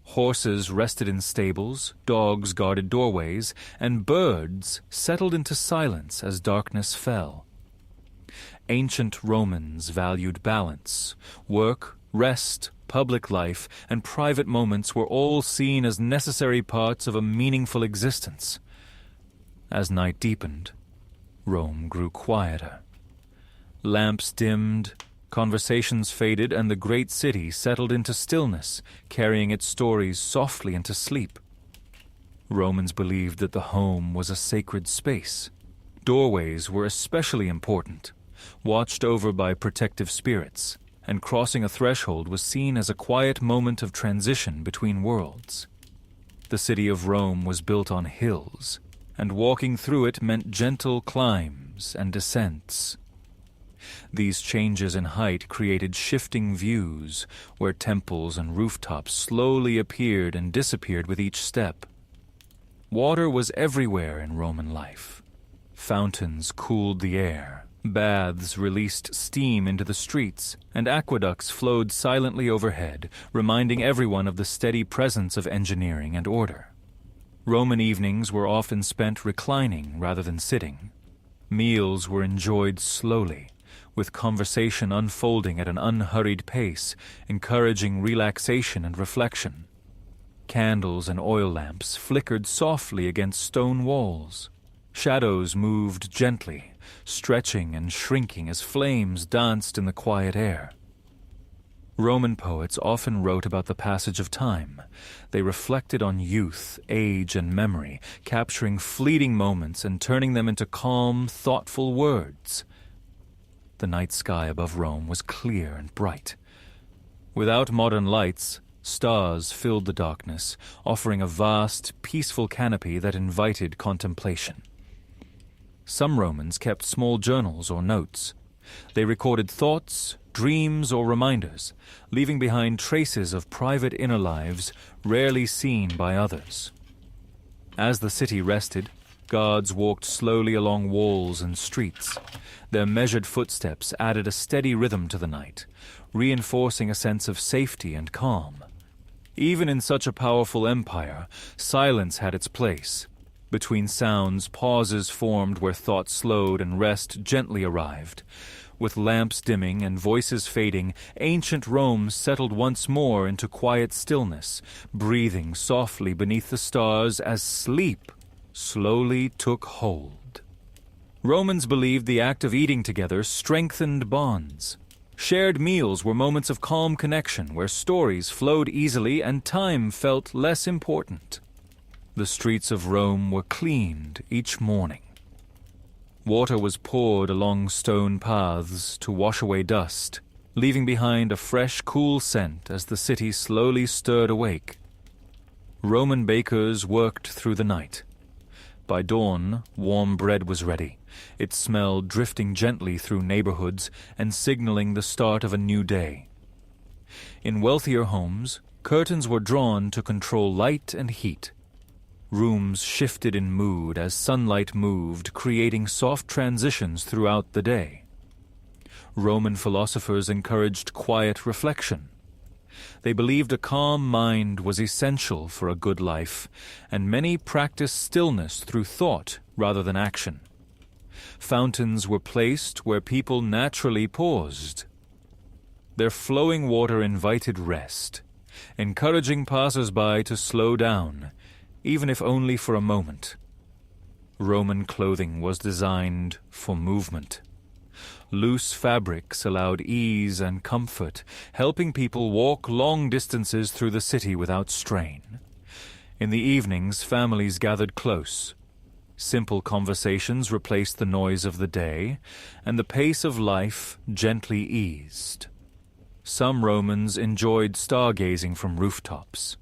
Horses rested in stables, dogs guarded doorways, and birds settled into silence as darkness fell. Ancient Romans valued balance. Work, rest, public life, and private moments were all seen as necessary parts of a meaningful existence. As night deepened, Rome grew quieter. Lamps dimmed, conversations faded, and the great city settled into stillness, carrying its stories softly into sleep. Romans believed that the home was a sacred space. Doorways were especially important, watched over by protective spirits, and crossing a threshold was seen as a quiet moment of transition between worlds. The city of Rome was built on hills, and walking through it meant gentle climbs and descents. These changes in height created shifting views, where temples and rooftops slowly appeared and disappeared with each step. Water was everywhere in Roman life. Fountains cooled the air, baths released steam into the streets, and aqueducts flowed silently overhead, reminding everyone of the steady presence of engineering and order. Roman evenings were often spent reclining rather than sitting. Meals were enjoyed slowly, with conversation unfolding at an unhurried pace, encouraging relaxation and reflection. Candles and oil lamps flickered softly against stone walls. Shadows moved gently, stretching and shrinking as flames danced in the quiet air. Roman poets often wrote about the passage of time. They reflected on youth, age, and memory, capturing fleeting moments and turning them into calm, thoughtful words. The night sky above Rome was clear and bright. Without modern lights, stars filled the darkness, offering a vast, peaceful canopy that invited contemplation. Some Romans kept small journals or notes. They recorded thoughts, dreams, or reminders, leaving behind traces of private inner lives rarely seen by others. As the city rested, guards walked slowly along walls and streets. Their measured footsteps added a steady rhythm to the night, reinforcing a sense of safety and calm. Even in such a powerful empire, silence had its place. Between sounds, pauses formed where thought slowed and rest gently arrived. With lamps dimming and voices fading, ancient Rome settled once more into quiet stillness, breathing softly beneath the stars as sleep slowly took hold. Romans believed the act of eating together strengthened bonds. Shared meals were moments of calm connection where stories flowed easily and time felt less important. The streets of Rome were cleaned each morning. Water was poured along stone paths to wash away dust, leaving behind a fresh, cool scent as the city slowly stirred awake. Roman bakers worked through the night. By dawn, warm bread was ready, its smell drifting gently through neighborhoods and signaling the start of a new day. In wealthier homes, curtains were drawn to control light and heat. Rooms shifted in mood as sunlight moved, creating soft transitions throughout the day. Roman philosophers encouraged quiet reflection. They believed a calm mind was essential for a good life, and many practiced stillness through thought rather than action. Fountains were placed where people naturally paused. Their flowing water invited rest, encouraging passers-by to slow down, even if only for a moment. Roman clothing was designed for movement. Loose fabrics allowed ease and comfort, helping people walk long distances through the city without strain. In the evenings, families gathered close. Simple conversations replaced the noise of the day, and the pace of life gently eased. Some Romans enjoyed stargazing from rooftops.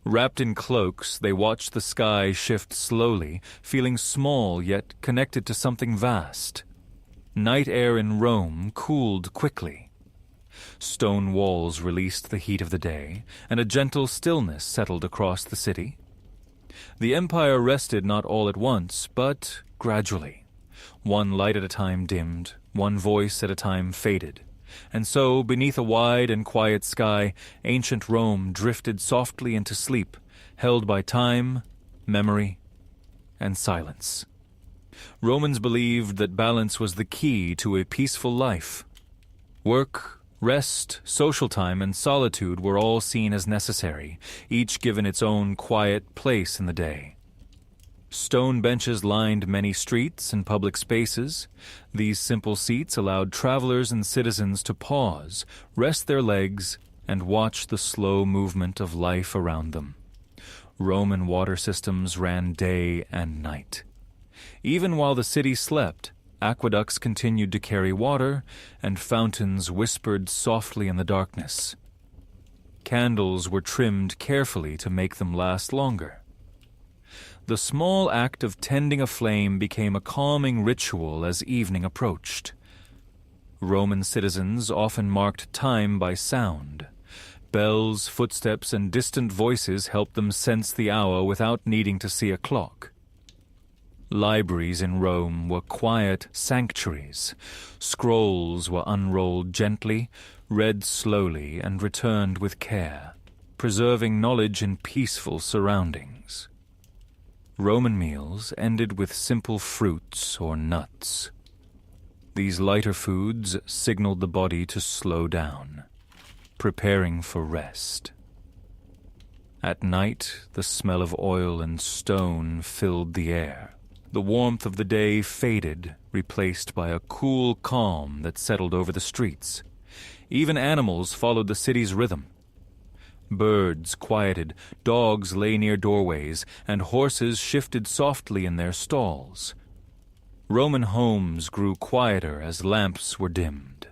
Wrapped in cloaks, they watched the sky shift slowly, feeling small yet connected to something vast. Night air in Rome cooled quickly. Stone walls released the heat of the day, and a gentle stillness settled across the city. The empire rested not all at once, but gradually. One light at a time dimmed, one voice at a time faded. And so, beneath a wide and quiet sky, ancient Rome drifted softly into sleep, held by time, memory, and silence. Romans believed that balance was the key to a peaceful life. Work, rest, social time, and solitude were all seen as necessary, each given its own quiet place in the day. Stone benches lined many streets and public spaces. These simple seats allowed travelers and citizens to pause, rest their legs, and watch the slow movement of life around them. Roman water systems ran day and night. Even while the city slept, aqueducts continued to carry water, and fountains whispered softly in the darkness. Candles were trimmed carefully to make them last longer. The small act of tending a flame became a calming ritual as evening approached. Roman citizens often marked time by sound. Bells, footsteps, and distant voices helped them sense the hour without needing to see a clock. Libraries in Rome were quiet sanctuaries. Scrolls were unrolled gently, read slowly, and returned with care, preserving knowledge in peaceful surroundings. Roman meals ended with simple fruits or nuts. These lighter foods signaled the body to slow down, preparing for rest. At night, the smell of oil and stone filled the air. The warmth of the day faded, replaced by a cool calm that settled over the streets. Even animals followed the city's rhythm. Birds quieted, dogs lay near doorways, and horses shifted softly in their stalls. Roman homes grew quieter as lamps were dimmed.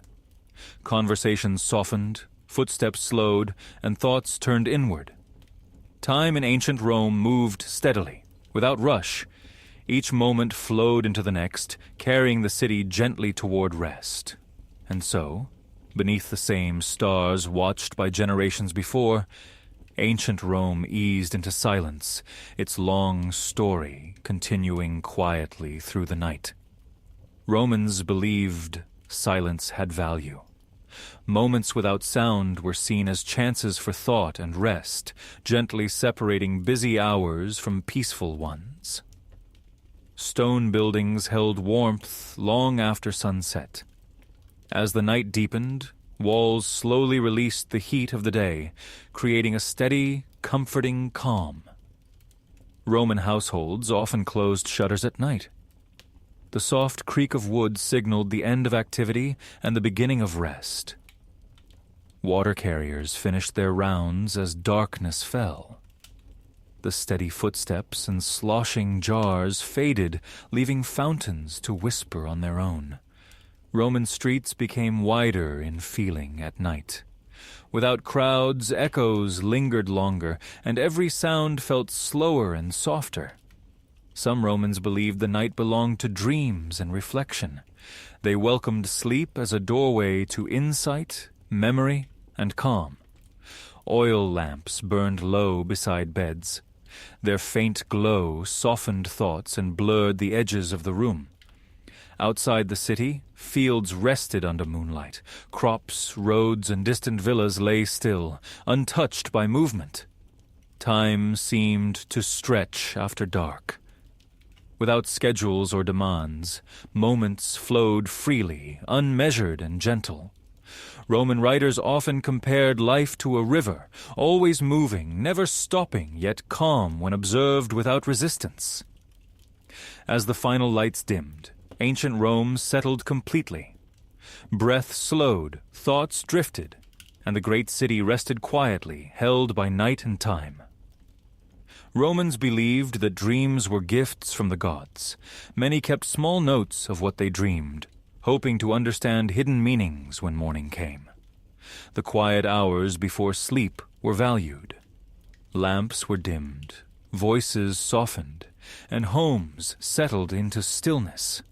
Conversations softened, footsteps slowed, and thoughts turned inward. Time in ancient Rome moved steadily, without rush. Each moment flowed into the next, carrying the city gently toward rest. And so, beneath the same stars watched by generations before, ancient Rome eased into silence, its long story continuing quietly through the night. Romans believed silence had value. Moments without sound were seen as chances for thought and rest, gently separating busy hours from peaceful ones. Stone buildings held warmth long after sunset. As the night deepened, walls slowly released the heat of the day, creating a steady, comforting calm. Roman households often closed shutters at night. The soft creak of wood signaled the end of activity and the beginning of rest. Water carriers finished their rounds as darkness fell. The steady footsteps and sloshing jars faded, leaving fountains to whisper on their own. Roman streets became wider in feeling at night. Without crowds, echoes lingered longer, and every sound felt slower and softer. Some Romans believed the night belonged to dreams and reflection. They welcomed sleep as a doorway to insight, memory, and calm. Oil lamps burned low beside beds. Their faint glow softened thoughts and blurred the edges of the room. Outside the city, fields rested under moonlight. Crops, roads, and distant villas lay still, untouched by movement. Time seemed to stretch after dark. Without schedules or demands, moments flowed freely, unmeasured and gentle. Roman writers often compared life to a river, always moving, never stopping, yet calm when observed without resistance. As the final lights dimmed, ancient Rome settled completely. Breath slowed, thoughts drifted, and the great city rested quietly, held by night and time. Romans believed that dreams were gifts from the gods. Many kept small notes of what they dreamed, hoping to understand hidden meanings when morning came. The quiet hours before sleep were valued. Lamps were dimmed, voices softened, and homes settled into stillness.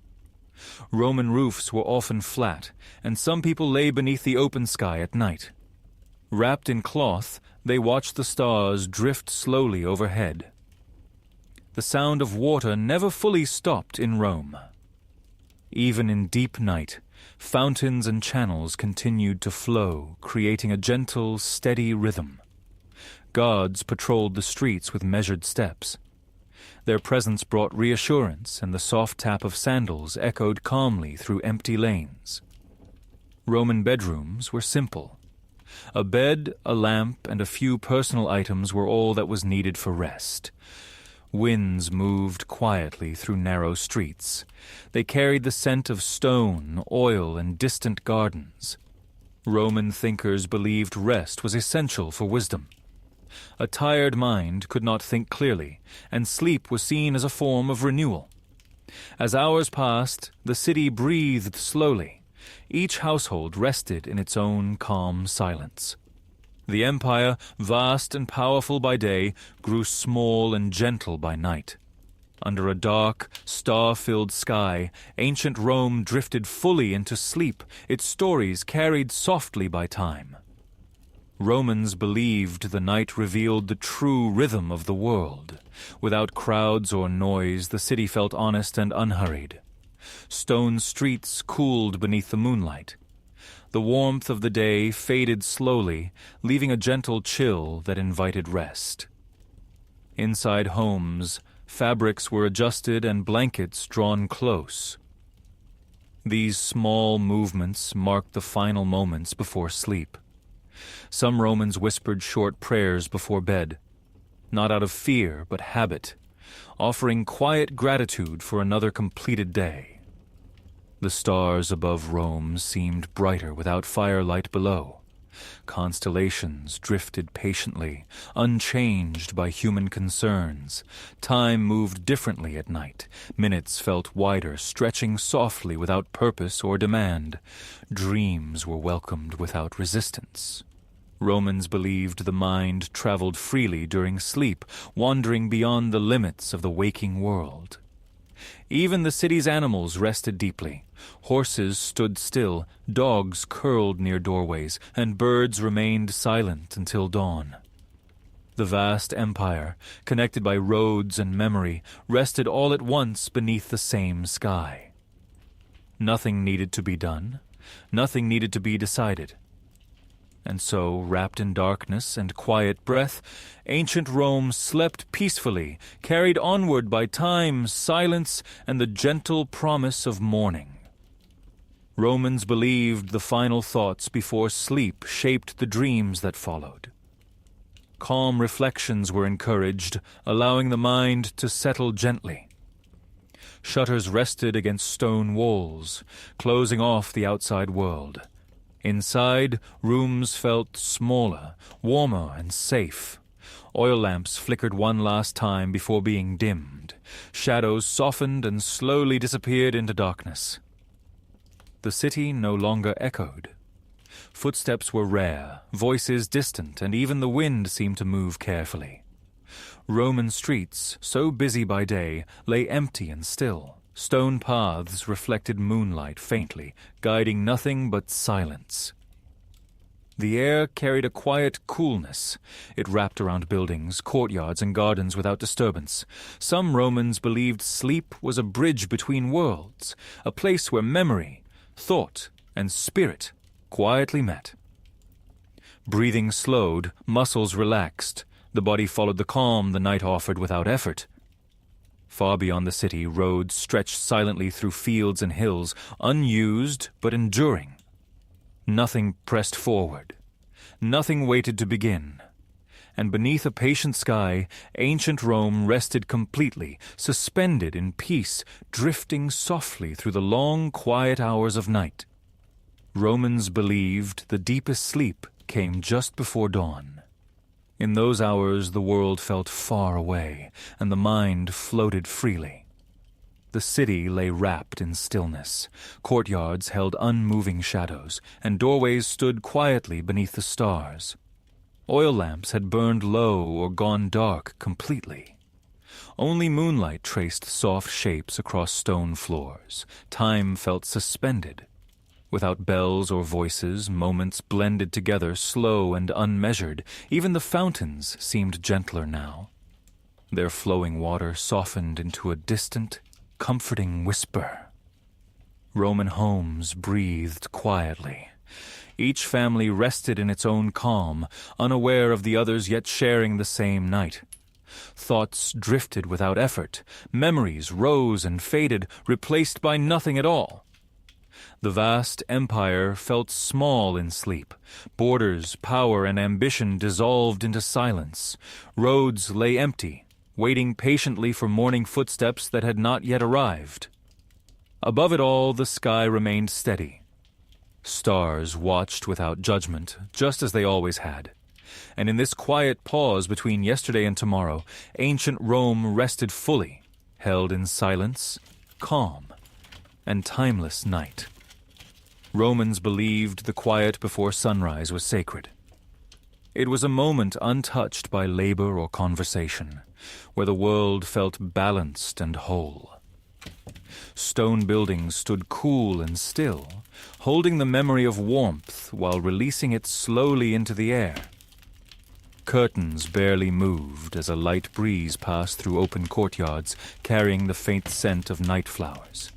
Roman roofs were often flat, and some people lay beneath the open sky at night. Wrapped in cloth, they watched the stars drift slowly overhead. The sound of water never fully stopped in Rome. Even in deep night, fountains and channels continued to flow, creating a gentle, steady rhythm. Guards patrolled the streets with measured steps. Their presence brought reassurance, and the soft tap of sandals echoed calmly through empty lanes. Roman bedrooms were simple. A bed, a lamp, and a few personal items were all that was needed for rest. Winds moved quietly through narrow streets. They carried the scent of stone, oil, and distant gardens. Roman thinkers believed rest was essential for wisdom. A tired mind could not think clearly, and sleep was seen as a form of renewal. As hours passed, the city breathed slowly. Each household rested in its own calm silence. The empire, vast and powerful by day, grew small and gentle by night. Under a dark, star-filled sky, ancient Rome drifted fully into sleep, its stories carried softly by time. Romans believed the night revealed the true rhythm of the world. Without crowds or noise, the city felt honest and unhurried. Stone streets cooled beneath the moonlight. The warmth of the day faded slowly, leaving a gentle chill that invited rest. Inside homes, fabrics were adjusted and blankets drawn close. These small movements marked the final moments before sleep. Some Romans whispered short prayers before bed, not out of fear but habit, offering quiet gratitude for another completed day. The stars above Rome seemed brighter without firelight below. Constellations drifted patiently, unchanged by human concerns. Time moved differently at night. Minutes felt wider, stretching softly without purpose or demand. Dreams were welcomed without resistance. Romans believed the mind traveled freely during sleep, wandering beyond the limits of the waking world. Even the city's animals rested deeply. Horses stood still, dogs curled near doorways, and birds remained silent until dawn. The vast empire, connected by roads and memory, rested all at once beneath the same sky. Nothing needed to be done. Nothing needed to be decided. And so, wrapped in darkness and quiet breath, ancient Rome slept peacefully, carried onward by time, silence, and the gentle promise of morning. Romans believed the final thoughts before sleep shaped the dreams that followed. Calm reflections were encouraged, allowing the mind to settle gently. Shutters rested against stone walls, closing off the outside world. Inside, rooms felt smaller, warmer, and safe. Oil lamps flickered one last time before being dimmed. Shadows softened and slowly disappeared into darkness. The city no longer echoed. Footsteps were rare, voices distant, and even the wind seemed to move carefully. Roman streets, so busy by day, lay empty and still. Stone paths reflected moonlight faintly, guiding nothing but silence. The air carried a quiet coolness. It wrapped around buildings, courtyards, and gardens without disturbance. Some Romans believed sleep was a bridge between worlds, a place where memory, thought, and spirit quietly met. Breathing slowed, muscles relaxed. The body followed the calm the night offered without effort. Far beyond the city, roads stretched silently through fields and hills, unused but enduring. Nothing pressed forward. Nothing waited to begin. And beneath a patient sky, ancient Rome rested completely, suspended in peace, drifting softly through the long, quiet hours of night. Romans believed the deepest sleep came just before dawn. In those hours the world felt far away, and the mind floated freely. The city lay wrapped in stillness. Courtyards held unmoving shadows, and doorways stood quietly beneath the stars. Oil lamps had burned low or gone dark completely. Only moonlight traced soft shapes across stone floors. Time felt suspended. Without bells or voices, moments blended together, slow and unmeasured. Even the fountains seemed gentler now. Their flowing water softened into a distant, comforting whisper. Roman homes breathed quietly. Each family rested in its own calm, unaware of the others yet sharing the same night. Thoughts drifted without effort. Memories rose and faded, replaced by nothing at all. The vast empire felt small in sleep. Borders, power, and ambition dissolved into silence. Roads lay empty, waiting patiently for morning footsteps that had not yet arrived. Above it all, the sky remained steady. Stars watched without judgment, just as they always had. And in this quiet pause between yesterday and tomorrow, ancient Rome rested fully, held in silence, calm, and timeless night. Romans believed the quiet before sunrise was sacred. It was a moment untouched by labor or conversation, where the world felt balanced and whole. Stone buildings stood cool and still, holding the memory of warmth while releasing it slowly into the air. Curtains barely moved as a light breeze passed through open courtyards, carrying the faint scent of night flowers.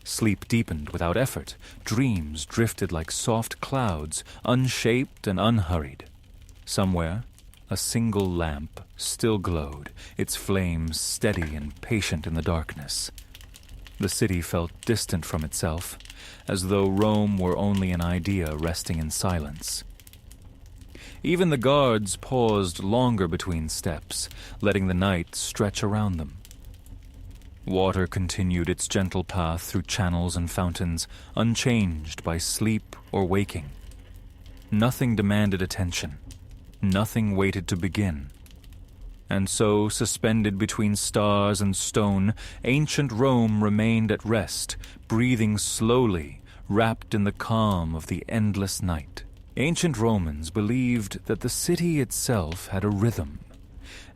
Sleep deepened without effort. Dreams drifted like soft clouds, unshaped and unhurried. Somewhere, a single lamp still glowed, its flames steady and patient in the darkness. The city felt distant from itself, as though Rome were only an idea resting in silence. Even the guards paused longer between steps, letting the night stretch around them. Water continued its gentle path through channels and fountains, unchanged by sleep or waking. Nothing demanded attention. Nothing waited to begin. And so, suspended between stars and stone, ancient Rome remained at rest, breathing slowly, wrapped in the calm of the endless night. Ancient Romans believed that the city itself had a rhythm,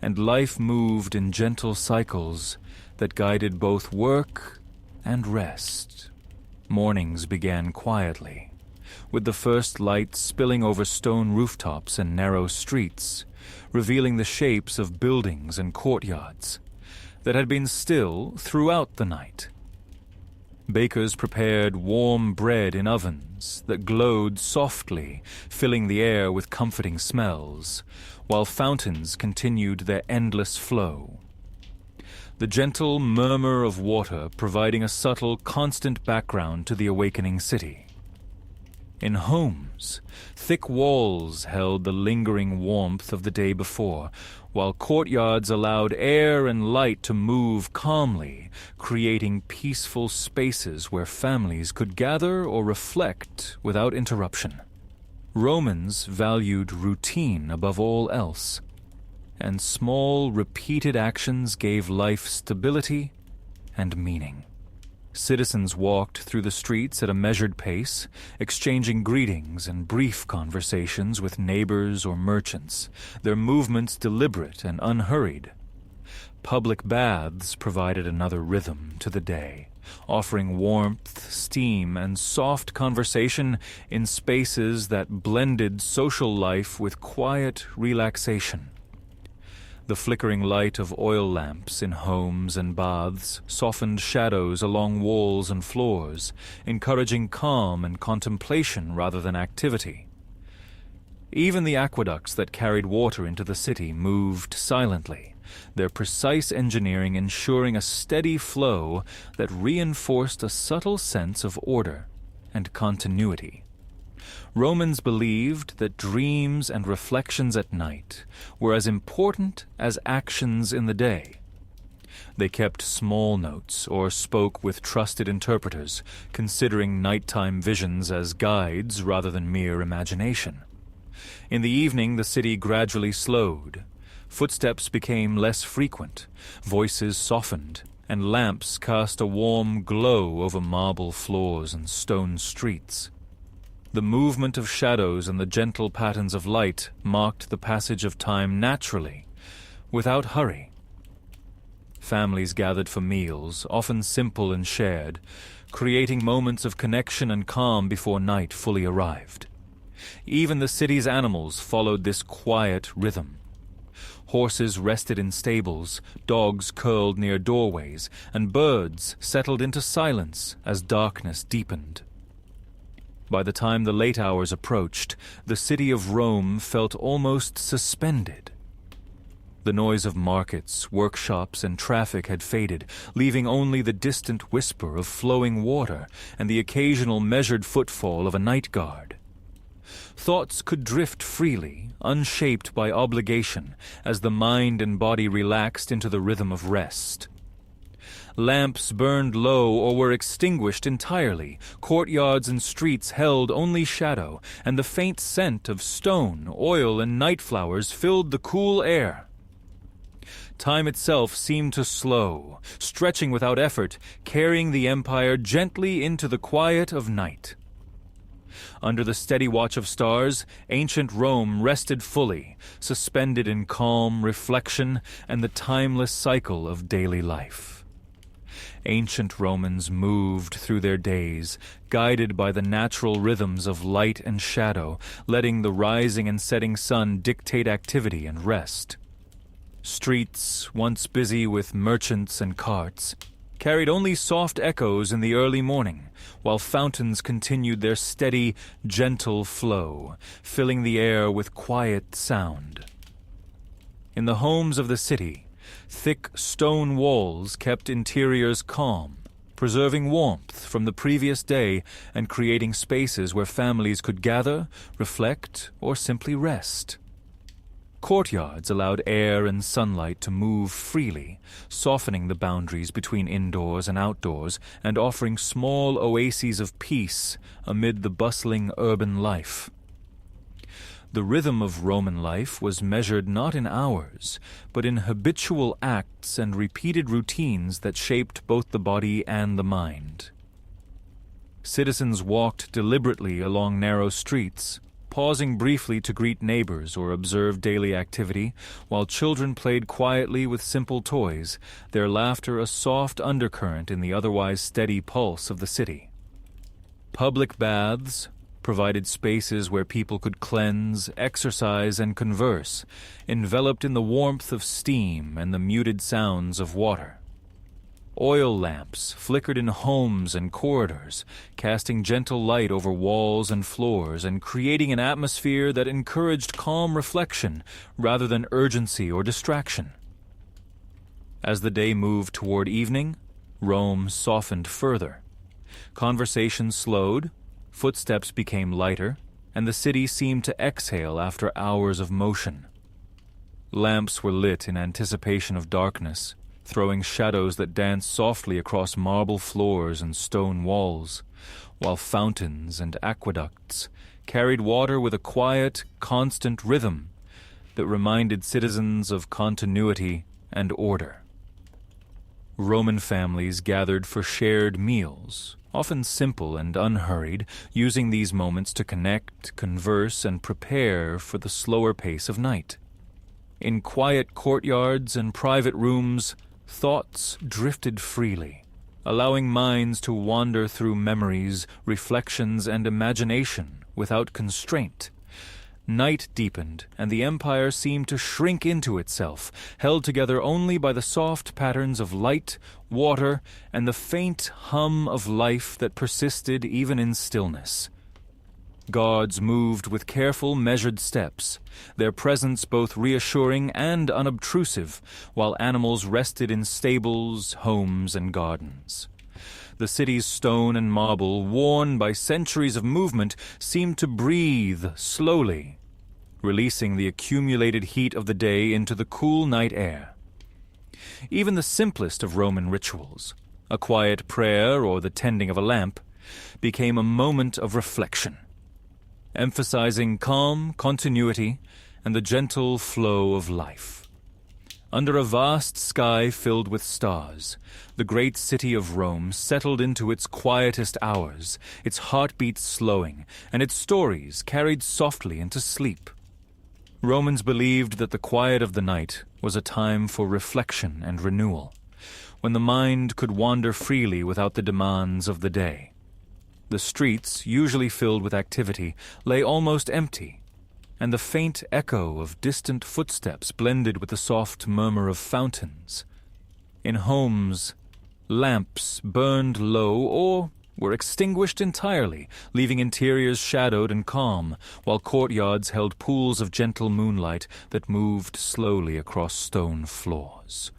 and life moved in gentle cycles that guided both work and rest. Mornings began quietly, with the first light spilling over stone rooftops and narrow streets, revealing the shapes of buildings and courtyards that had been still throughout the night. Bakers prepared warm bread in ovens that glowed softly, filling the air with comforting smells, while fountains continued their endless flow. The gentle murmur of water providing a subtle, constant background to the awakening city. In homes, thick walls held the lingering warmth of the day before, while courtyards allowed air and light to move calmly, creating peaceful spaces where families could gather or reflect without interruption. Romans valued routine above all else, and small, repeated actions gave life stability and meaning. Citizens walked through the streets at a measured pace, exchanging greetings and brief conversations with neighbors or merchants, their movements deliberate and unhurried. Public baths provided another rhythm to the day, offering warmth, steam, and soft conversation in spaces that blended social life with quiet relaxation. The flickering light of oil lamps in homes and baths softened shadows along walls and floors, encouraging calm and contemplation rather than activity. Even the aqueducts that carried water into the city moved silently, their precise engineering ensuring a steady flow that reinforced a subtle sense of order and continuity. Romans believed that dreams and reflections at night were as important as actions in the day. They kept small notes or spoke with trusted interpreters, considering nighttime visions as guides rather than mere imagination. In the evening, the city gradually slowed. Footsteps became less frequent, voices softened, and lamps cast a warm glow over marble floors and stone streets. The movement of shadows and the gentle patterns of light marked the passage of time naturally, without hurry. Families gathered for meals, often simple and shared, creating moments of connection and calm before night fully arrived. Even the city's animals followed this quiet rhythm. Horses rested in stables, dogs curled near doorways, and birds settled into silence as darkness deepened. By the time the late hours approached, the city of Rome felt almost suspended. The noise of markets, workshops, and traffic had faded, leaving only the distant whisper of flowing water and the occasional measured footfall of a night guard. Thoughts could drift freely, unshaped by obligation, as the mind and body relaxed into the rhythm of rest. Lamps burned low or were extinguished entirely, courtyards and streets held only shadow, and the faint scent of stone, oil, and night flowers filled the cool air. Time itself seemed to slow, stretching without effort, carrying the empire gently into the quiet of night. Under the steady watch of stars, ancient Rome rested fully, suspended in calm reflection and the timeless cycle of daily life. Ancient Romans moved through their days, guided by the natural rhythms of light and shadow, letting the rising and setting sun dictate activity and rest. Streets, once busy with merchants and carts, carried only soft echoes in the early morning, while fountains continued their steady, gentle flow, filling the air with quiet sound. In the homes of the city, thick stone walls kept interiors calm, preserving warmth from the previous day and creating spaces where families could gather, reflect, or simply rest. Courtyards allowed air and sunlight to move freely, softening the boundaries between indoors and outdoors and offering small oases of peace amid the bustling urban life. The rhythm of Roman life was measured not in hours, but in habitual acts and repeated routines that shaped both the body and the mind. Citizens walked deliberately along narrow streets, pausing briefly to greet neighbors or observe daily activity, while children played quietly with simple toys, their laughter a soft undercurrent in the otherwise steady pulse of the city. Public baths provided spaces where people could cleanse, exercise, and converse, enveloped in the warmth of steam and the muted sounds of water. Oil lamps flickered in homes and corridors, casting gentle light over walls and floors and creating an atmosphere that encouraged calm reflection rather than urgency or distraction. As the day moved toward evening, Rome softened further. Conversation slowed, footsteps became lighter, and the city seemed to exhale after hours of motion. Lamps were lit in anticipation of darkness, throwing shadows that danced softly across marble floors and stone walls, while fountains and aqueducts carried water with a quiet, constant rhythm that reminded citizens of continuity and order. Roman families gathered for shared meals, often simple and unhurried, using these moments to connect, converse, and prepare for the slower pace of night. In quiet courtyards and private rooms, thoughts drifted freely, allowing minds to wander through memories, reflections, and imagination without constraint. Night deepened, and the empire seemed to shrink into itself, held together only by the soft patterns of light, water, and the faint hum of life that persisted even in stillness. Guards moved with careful, measured steps, their presence both reassuring and unobtrusive, while animals rested in stables, homes, and gardens. The city's stone and marble, worn by centuries of movement, seemed to breathe slowly, releasing the accumulated heat of the day into the cool night air. Even the simplest of Roman rituals, a quiet prayer or the tending of a lamp, became a moment of reflection, emphasizing calm, continuity, and the gentle flow of life. Under a vast sky filled with stars, the great city of Rome settled into its quietest hours, its heartbeats slowing, and its stories carried softly into sleep. Romans believed that the quiet of the night was a time for reflection and renewal, when the mind could wander freely without the demands of the day. The streets, usually filled with activity, lay almost empty, and the faint echo of distant footsteps blended with the soft murmur of fountains. In homes, lamps burned low or were extinguished entirely, leaving interiors shadowed and calm, while courtyards held pools of gentle moonlight that moved slowly across stone floors.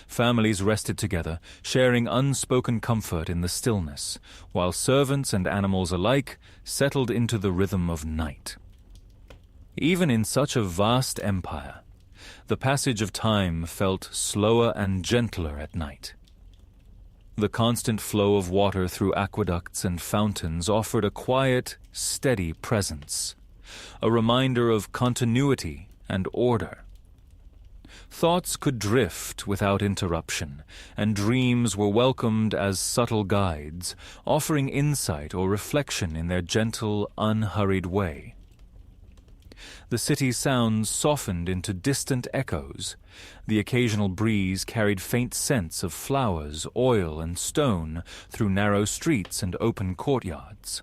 Families rested together, sharing unspoken comfort in the stillness, while servants and animals alike settled into the rhythm of night. Even in such a vast empire, the passage of time felt slower and gentler at night. The constant flow of water through aqueducts and fountains offered a quiet, steady presence, a reminder of continuity and order. Thoughts could drift without interruption, and dreams were welcomed as subtle guides, offering insight or reflection in their gentle, unhurried way. The city's sounds softened into distant echoes. The occasional breeze carried faint scents of flowers, oil, and stone through narrow streets and open courtyards.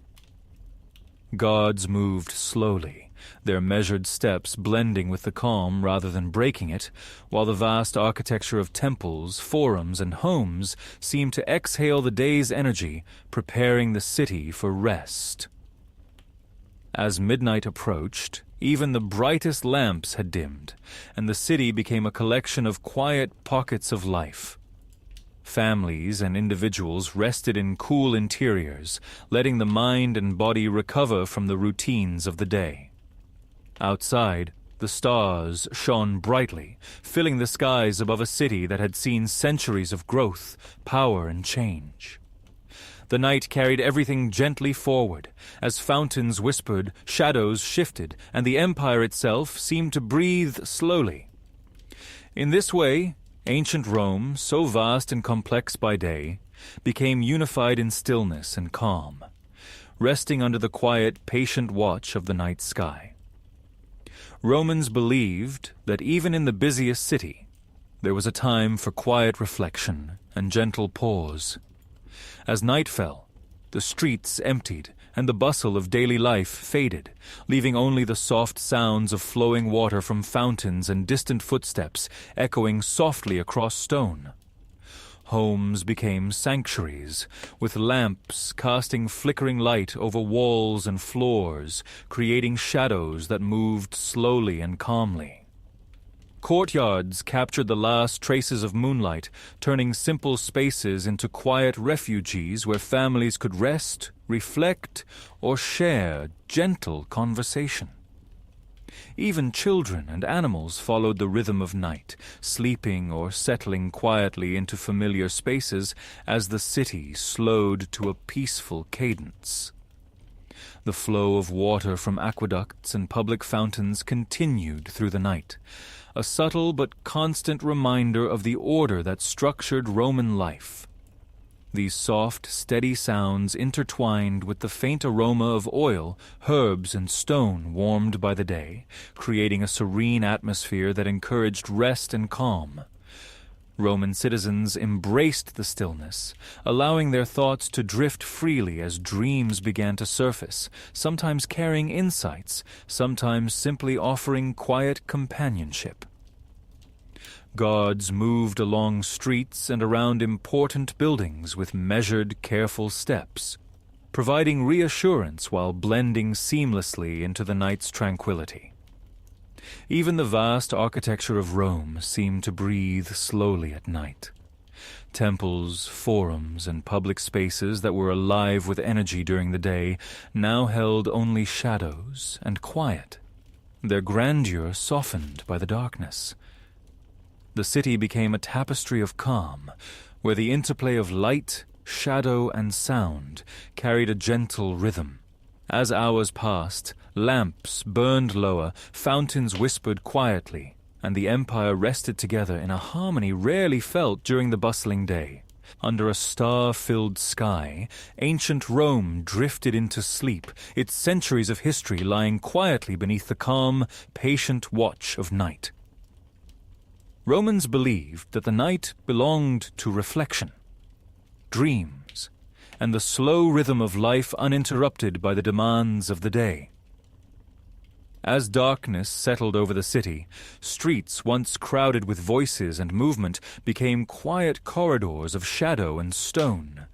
Guards moved slowly, their measured steps blending with the calm rather than breaking it, while the vast architecture of temples, forums, and homes seemed to exhale the day's energy, preparing the city for rest. As midnight approached, even the brightest lamps had dimmed, and the city became a collection of quiet pockets of life. Families and individuals rested in cool interiors, letting the mind and body recover from the routines of the day. Outside, the stars shone brightly, filling the skies above a city that had seen centuries of growth, power, and change. The night carried everything gently forward. As fountains whispered, shadows shifted, and the empire itself seemed to breathe slowly. In this way, ancient Rome, so vast and complex by day, became unified in stillness and calm, resting under the quiet, patient watch of the night sky. Romans believed that even in the busiest city, there was a time for quiet reflection and gentle pause. As night fell, the streets emptied and the bustle of daily life faded, leaving only the soft sounds of flowing water from fountains and distant footsteps echoing softly across stone. Homes became sanctuaries, with lamps casting flickering light over walls and floors, creating shadows that moved slowly and calmly. Courtyards captured the last traces of moonlight, turning simple spaces into quiet refuges where families could rest, reflect, or share gentle conversation. Even children and animals followed the rhythm of night, sleeping or settling quietly into familiar spaces as the city slowed to a peaceful cadence. The flow of water from aqueducts and public fountains continued through the night, a subtle but constant reminder of the order that structured Roman life. These soft, steady sounds intertwined with the faint aroma of oil, herbs, and stone warmed by the day, creating a serene atmosphere that encouraged rest and calm. Roman citizens embraced the stillness, allowing their thoughts to drift freely as dreams began to surface, sometimes carrying insights, sometimes simply offering quiet companionship. Guards moved along streets and around important buildings with measured, careful steps, providing reassurance while blending seamlessly into the night's tranquility. Even the vast architecture of Rome seemed to breathe slowly at night. Temples, forums, and public spaces that were alive with energy during the day now held only shadows and quiet, their grandeur softened by the darkness. The city became a tapestry of calm, where the interplay of light, shadow, and sound carried a gentle rhythm. As hours passed, lamps burned lower, fountains whispered quietly, and the empire rested together in a harmony rarely felt during the bustling day. Under a star-filled sky, ancient Rome drifted into sleep, its centuries of history lying quietly beneath the calm, patient watch of night. Romans believed that the night belonged to reflection, dreams, and the slow rhythm of life uninterrupted by the demands of the day. As darkness settled over the city, streets once crowded with voices and movement became quiet corridors of shadow and stone,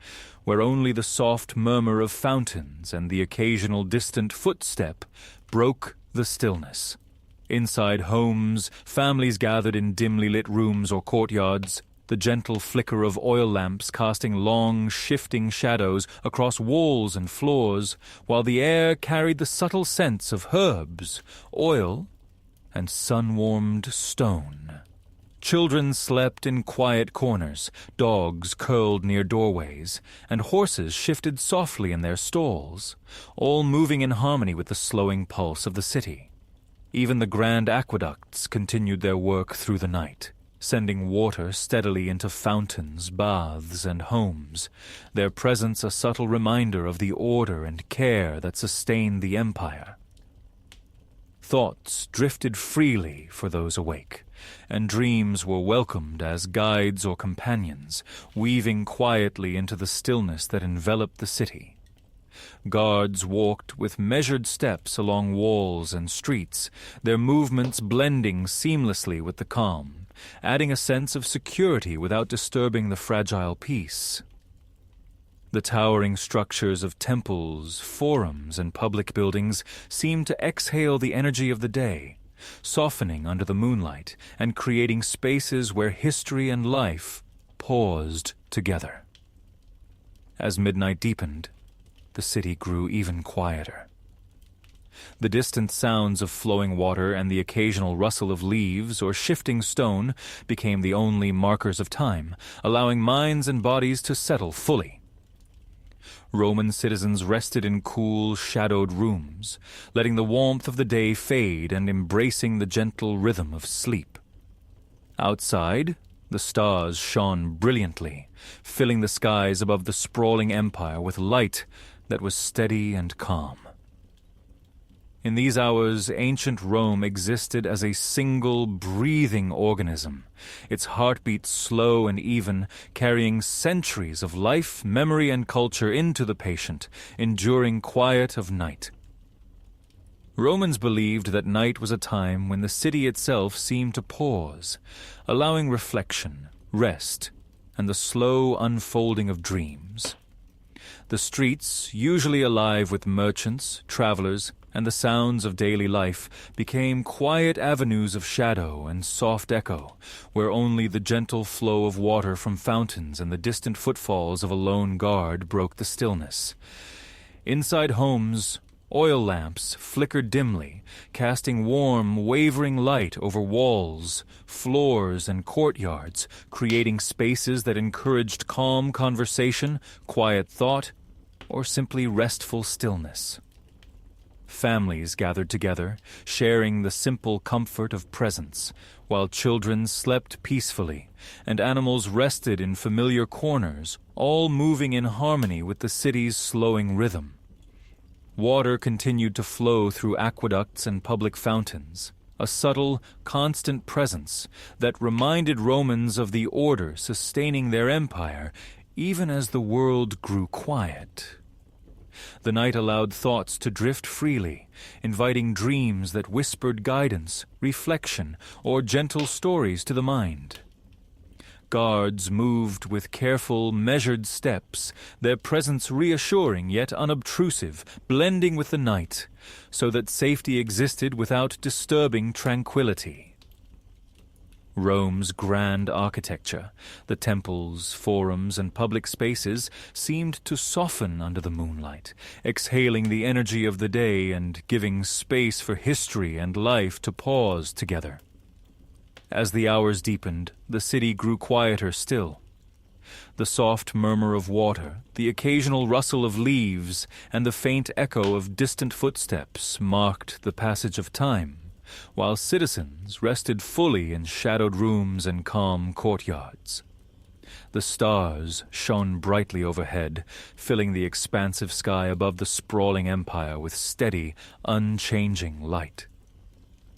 where only the soft murmur of fountains and the occasional distant footstep broke the stillness. Inside homes, families gathered in dimly lit rooms or courtyards, the gentle flicker of oil lamps casting long, shifting shadows across walls and floors, while the air carried the subtle scents of herbs, oil, and sun-warmed stone. Children slept in quiet corners, dogs curled near doorways, and horses shifted softly in their stalls, all moving in harmony with the slowing pulse of the city. Even the grand aqueducts continued their work through the night, sending water steadily into fountains, baths, and homes, their presence a subtle reminder of the order and care that sustained the empire. Thoughts drifted freely for those awake, and dreams were welcomed as guides or companions, weaving quietly into the stillness that enveloped the city. Guards walked with measured steps along walls and streets, their movements blending seamlessly with the calm, adding a sense of security without disturbing the fragile peace. The towering structures of temples, forums, and public buildings seemed to exhale the energy of the day, softening under the moonlight and creating spaces where history and life paused together. As midnight deepened, the city grew even quieter. The distant sounds of flowing water and the occasional rustle of leaves or shifting stone became the only markers of time, allowing minds and bodies to settle fully. Roman citizens rested in cool, shadowed rooms, letting the warmth of the day fade and embracing the gentle rhythm of sleep. Outside, the stars shone brilliantly, filling the skies above the sprawling empire with light that was steady and calm. In these hours, ancient Rome existed as a single, breathing organism, its heartbeat slow and even, carrying centuries of life, memory, and culture into the patient, enduring quiet of night. Romans believed that night was a time when the city itself seemed to pause, allowing reflection, rest, and the slow unfolding of dreams. The streets, usually alive with merchants, travelers, and the sounds of daily life, became quiet avenues of shadow and soft echo, where only the gentle flow of water from fountains and the distant footfalls of a lone guard broke the stillness. Inside homes, oil lamps flickered dimly, casting warm, wavering light over walls, floors, and courtyards, creating spaces that encouraged calm conversation, quiet thought, or simply restful stillness. Families gathered together, sharing the simple comfort of presence, while children slept peacefully, and animals rested in familiar corners, all moving in harmony with the city's slowing rhythm. Water continued to flow through aqueducts and public fountains, a subtle, constant presence that reminded Romans of the order sustaining their empire, even as the world grew quiet. The night allowed thoughts to drift freely, inviting dreams that whispered guidance, reflection, or gentle stories to the mind. Guards moved with careful, measured steps, their presence reassuring yet unobtrusive, blending with the night, so that safety existed without disturbing tranquility. Rome's grand architecture, the temples, forums, and public spaces seemed to soften under the moonlight, exhaling the energy of the day and giving space for history and life to pause together. As the hours deepened, the city grew quieter still. The soft murmur of water, the occasional rustle of leaves, and the faint echo of distant footsteps marked the passage of time, while citizens rested fully in shadowed rooms and calm courtyards. The stars shone brightly overhead, filling the expansive sky above the sprawling empire with steady, unchanging light.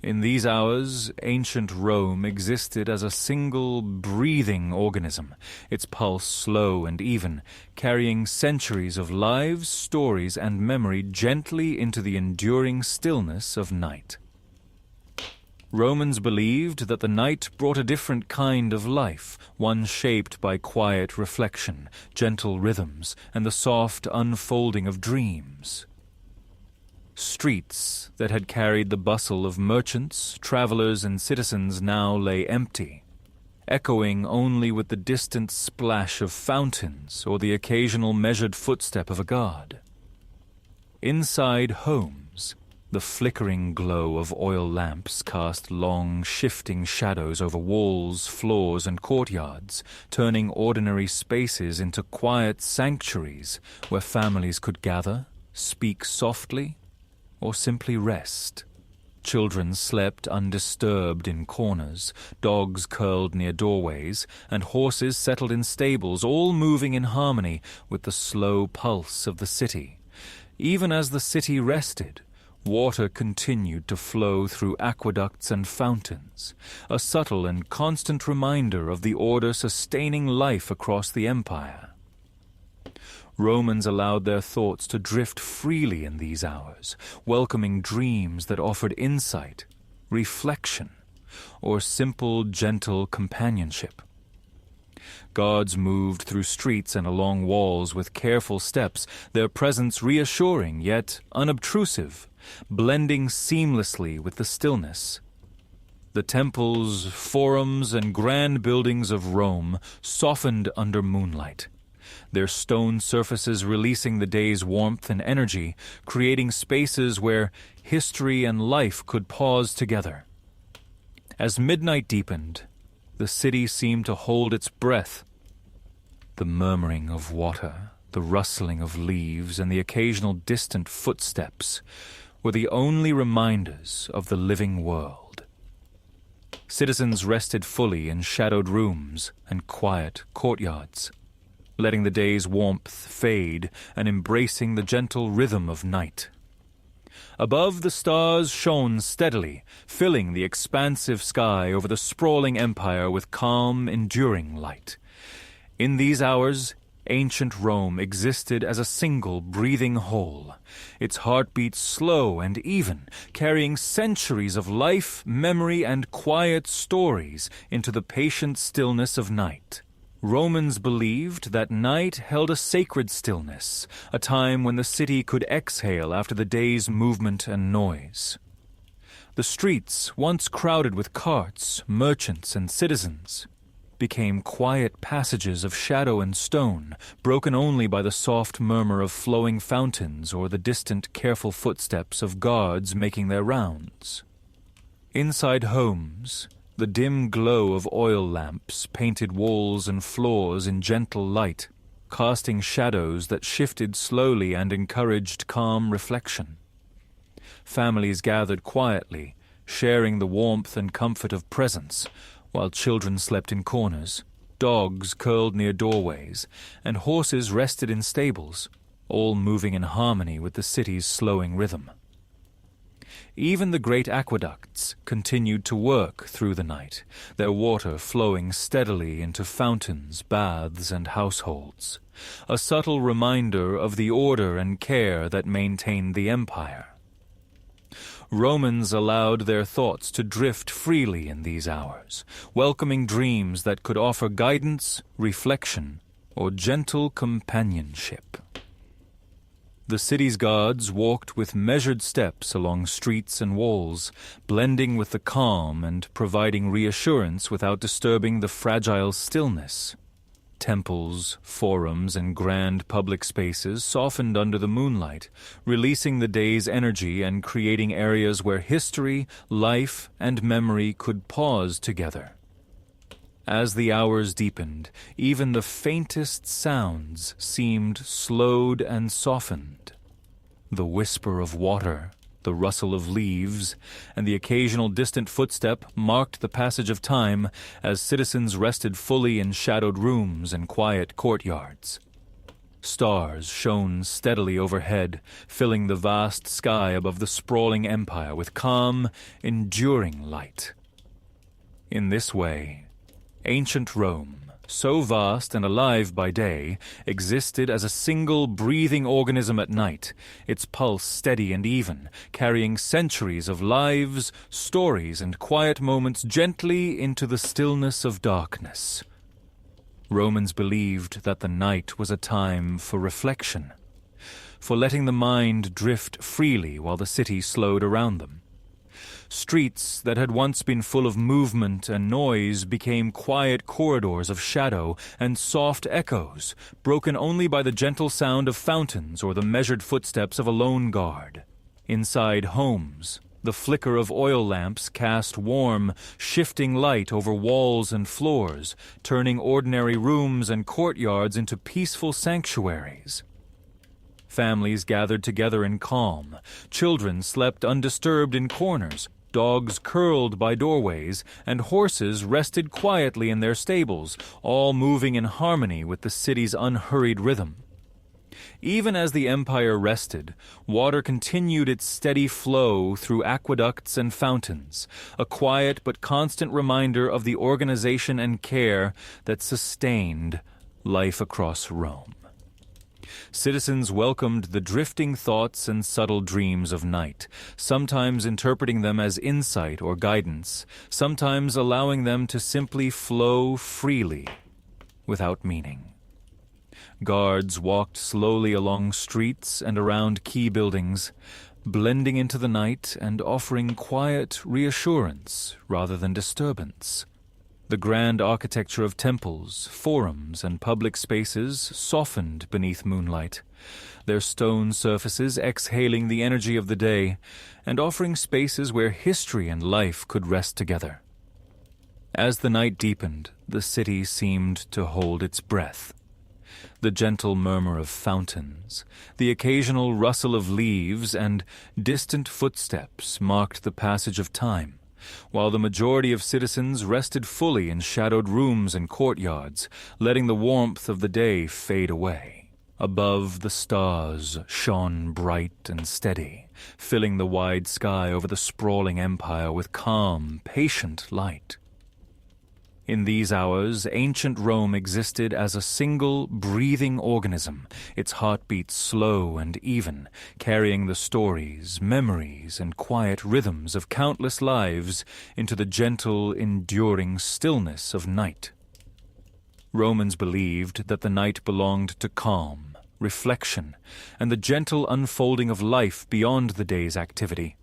In these hours, ancient Rome existed as a single, breathing organism, its pulse slow and even, carrying centuries of lives, stories, and memory gently into the enduring stillness of night. Romans believed that the night brought a different kind of life, one shaped by quiet reflection, gentle rhythms, and the soft unfolding of dreams. Streets that had carried the bustle of merchants, travelers, and citizens now lay empty, echoing only with the distant splash of fountains or the occasional measured footstep of a guard. Inside homes, the flickering glow of oil lamps cast long, shifting shadows over walls, floors, and courtyards, turning ordinary spaces into quiet sanctuaries where families could gather, speak softly, or simply rest. Children slept undisturbed in corners, dogs curled near doorways, and horses settled in stables, all moving in harmony with the slow pulse of the city. Even as the city rested, water continued to flow through aqueducts and fountains, a subtle and constant reminder of the order sustaining life across the empire. Romans allowed their thoughts to drift freely in these hours, welcoming dreams that offered insight, reflection, or simple, gentle companionship. Guards moved through streets and along walls with careful steps, their presence reassuring yet unobtrusive, blending seamlessly with the stillness. The temples, forums, and grand buildings of Rome softened under moonlight, their stone surfaces releasing the day's warmth and energy, creating spaces where history and life could pause together. As midnight deepened, the city seemed to hold its breath. The murmuring of water, the rustling of leaves, and the occasional distant footsteps were the only reminders of the living world. Citizens rested fully in shadowed rooms and quiet courtyards, letting the day's warmth fade and embracing the gentle rhythm of night. Above, the stars shone steadily, filling the expansive sky over the sprawling empire with calm, enduring light. In these hours, ancient Rome existed as a single breathing whole, its heartbeat slow and even, carrying centuries of life, memory, and quiet stories into the patient stillness of night. Romans believed that night held a sacred stillness, a time when the city could exhale after the day's movement and noise. The streets, once crowded with carts, merchants, and citizens, became quiet passages of shadow and stone, broken only by the soft murmur of flowing fountains or the distant, careful footsteps of guards making their rounds. Inside homes, the dim glow of oil lamps painted walls and floors in gentle light, casting shadows that shifted slowly and encouraged calm reflection. Families gathered quietly, sharing the warmth and comfort of presence, while children slept in corners, dogs curled near doorways, and horses rested in stables, all moving in harmony with the city's slowing rhythm. Even the great aqueducts continued to work through the night, their water flowing steadily into fountains, baths, and households, a subtle reminder of the order and care that maintained the empire. Romans allowed their thoughts to drift freely in these hours, welcoming dreams that could offer guidance, reflection, or gentle companionship. The city's guards walked with measured steps along streets and walls, blending with the calm and providing reassurance without disturbing the fragile stillness. Temples, forums, and grand public spaces softened under the moonlight, releasing the day's energy and creating areas where history, life, and memory could pause together. As the hours deepened, even the faintest sounds seemed slowed and softened. The whisper of water, the rustle of leaves, and the occasional distant footstep marked the passage of time as citizens rested fully in shadowed rooms and quiet courtyards. Stars shone steadily overhead, filling the vast sky above the sprawling empire with calm, enduring light. In this way, ancient Rome, so vast and alive by day, existed as a single breathing organism at night, its pulse steady and even, carrying centuries of lives, stories, and quiet moments gently into the stillness of darkness. Romans believed that the night was a time for reflection, for letting the mind drift freely while the city slowed around them. Streets that had once been full of movement and noise became quiet corridors of shadow and soft echoes, broken only by the gentle sound of fountains or the measured footsteps of a lone guard. Inside homes, the flicker of oil lamps cast warm, shifting light over walls and floors, turning ordinary rooms and courtyards into peaceful sanctuaries. Families gathered together in calm, children slept undisturbed in corners, dogs curled by doorways, and horses rested quietly in their stables, all moving in harmony with the city's unhurried rhythm. Even as the empire rested, water continued its steady flow through aqueducts and fountains, a quiet but constant reminder of the organization and care that sustained life across Rome. Citizens welcomed the drifting thoughts and subtle dreams of night, sometimes interpreting them as insight or guidance, sometimes allowing them to simply flow freely, without meaning. Guards walked slowly along streets and around key buildings, blending into the night and offering quiet reassurance rather than disturbance. The grand architecture of temples, forums, and public spaces softened beneath moonlight, their stone surfaces exhaling the energy of the day and offering spaces where history and life could rest together. As the night deepened, the city seemed to hold its breath. The gentle murmur of fountains, the occasional rustle of leaves, and distant footsteps marked the passage of time, while the majority of citizens rested fully in shadowed rooms and courtyards, letting the warmth of the day fade away. Above, the stars shone bright and steady, filling the wide sky over the sprawling empire with calm, patient light. In these hours, ancient Rome existed as a single, breathing organism, its heartbeat slow and even, carrying the stories, memories, and quiet rhythms of countless lives into the gentle, enduring stillness of night. Romans believed that the night belonged to calm, reflection, and the gentle unfolding of life beyond the day's activity.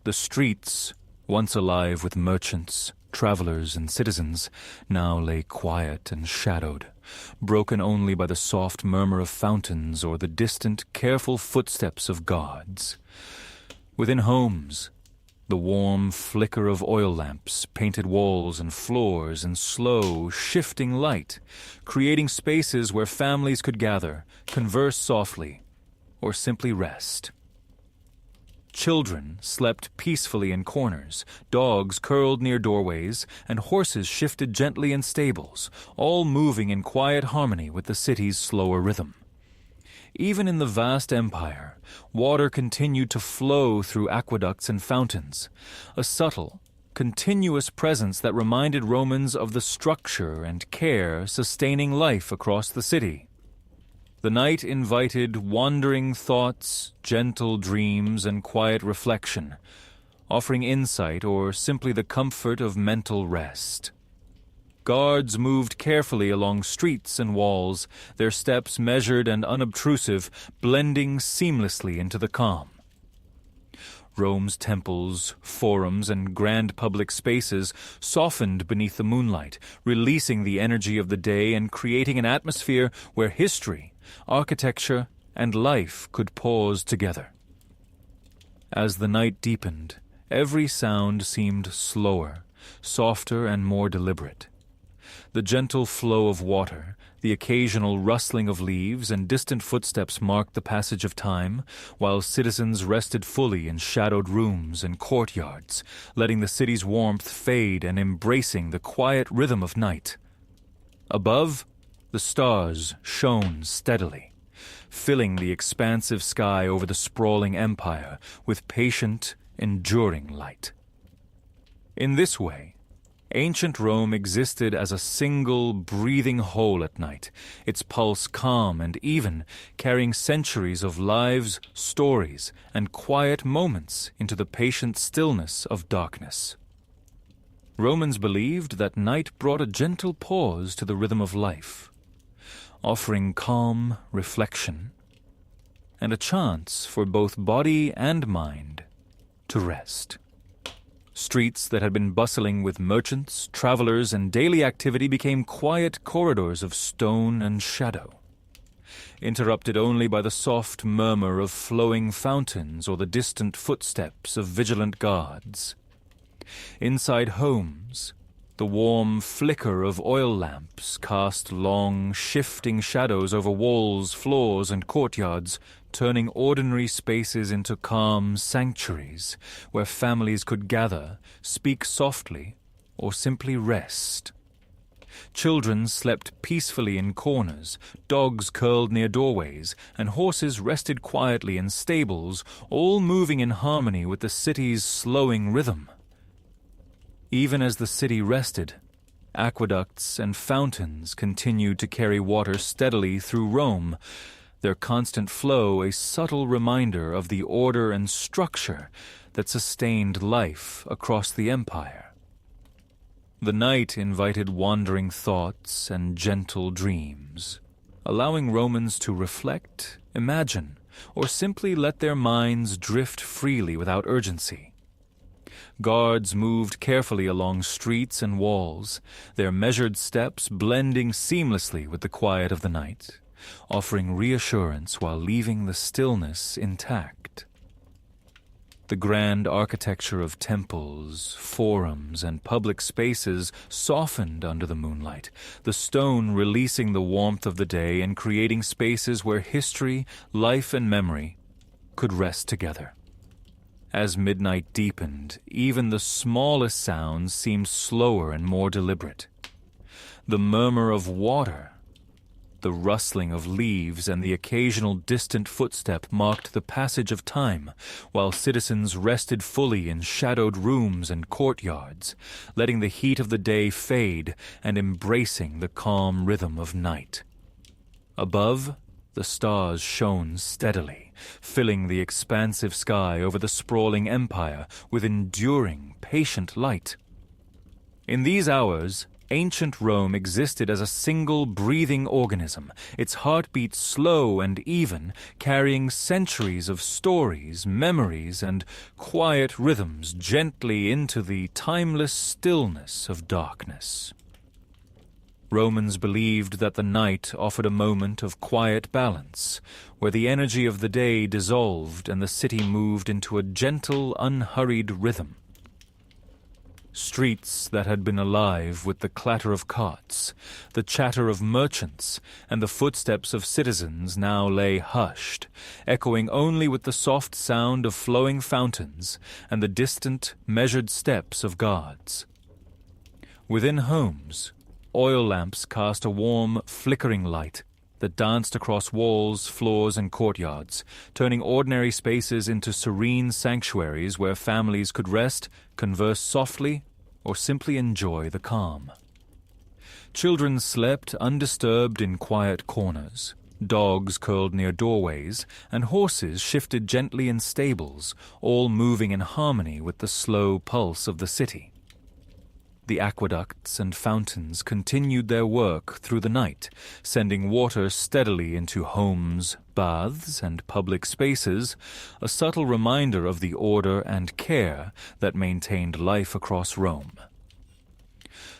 The streets, once alive with merchants, travelers, and citizens, now lay quiet and shadowed, broken only by the soft murmur of fountains or the distant, careful footsteps of guards. Within homes, the warm flicker of oil lamps, painted walls and floors, and slow, shifting light, creating spaces where families could gather, converse softly, or simply rest. Children slept peacefully in corners, dogs curled near doorways, and horses shifted gently in stables, all moving in quiet harmony with the city's slower rhythm. Even in the vast empire, water continued to flow through aqueducts and fountains, a subtle, continuous presence that reminded Romans of the structure and care sustaining life across the city. The night invited wandering thoughts, gentle dreams, and quiet reflection, offering insight or simply the comfort of mental rest. Guards moved carefully along streets and walls, their steps measured and unobtrusive, blending seamlessly into the calm. Rome's temples, forums, and grand public spaces softened beneath the moonlight, releasing the energy of the day and creating an atmosphere where history, architecture, and life could pause together. As the night deepened, every sound seemed slower, softer, and more deliberate. The gentle flow of water, The occasional rustling of leaves and distant footsteps marked the passage of time, while citizens rested fully in shadowed rooms and courtyards, letting the city's warmth fade and embracing the quiet rhythm of night. Above, the stars shone steadily, filling the expansive sky over the sprawling empire with patient, enduring light. In this way, ancient Rome existed as a single, breathing whole at night, its pulse calm and even, carrying centuries of lives, stories, and quiet moments into the patient stillness of darkness. Romans believed that night brought a gentle pause to the rhythm of life, offering calm reflection and a chance for both body and mind to rest. Streets that had been bustling with merchants, travelers, and daily activity became quiet corridors of stone and shadow, interrupted only by the soft murmur of flowing fountains or the distant footsteps of vigilant guards. Inside homes, the warm flicker of oil lamps cast long, shifting shadows over walls, floors, and courtyards, turning ordinary spaces into calm sanctuaries where families could gather, speak softly, or simply rest. Children slept peacefully in corners, dogs curled near doorways, and horses rested quietly in stables, all moving in harmony with the city's slowing rhythm. Even as the city rested, aqueducts and fountains continued to carry water steadily through Rome, their constant flow a subtle reminder of the order and structure that sustained life across the empire. The night invited wandering thoughts and gentle dreams, allowing Romans to reflect, imagine, or simply let their minds drift freely without urgency. Guards moved carefully along streets and walls, their measured steps blending seamlessly with the quiet of the night, offering reassurance while leaving the stillness intact. The grand architecture of temples, forums, and public spaces softened under the moonlight, the stone releasing the warmth of the day and creating spaces where history, life, and memory could rest together. As midnight deepened, even the smallest sounds seemed slower and more deliberate. The murmur of water, the rustling of leaves, and the occasional distant footstep marked the passage of time, while citizens rested fully in shadowed rooms and courtyards, letting the heat of the day fade and embracing the calm rhythm of night. Above, the stars shone steadily, filling the expansive sky over the sprawling empire with enduring, patient light. In these hours, ancient Rome existed as a single breathing organism, its heartbeat slow and even, carrying centuries of stories, memories, and quiet rhythms gently into the timeless stillness of darkness. Romans believed that the night offered a moment of quiet balance, where the energy of the day dissolved and the city moved into a gentle, unhurried rhythm. Streets that had been alive with the clatter of carts, the chatter of merchants, and the footsteps of citizens now lay hushed, echoing only with the soft sound of flowing fountains and the distant, measured steps of guards. Within homes, oil lamps cast a warm, flickering light that danced across walls, floors, and courtyards, turning ordinary spaces into serene sanctuaries where families could rest, converse softly, or simply enjoy the calm. Children slept undisturbed in quiet corners, dogs curled near doorways, and horses shifted gently in stables, all moving in harmony with the slow pulse of the city. The aqueducts and fountains continued their work through the night, sending water steadily into homes, baths, and public spaces, a subtle reminder of the order and care that maintained life across Rome.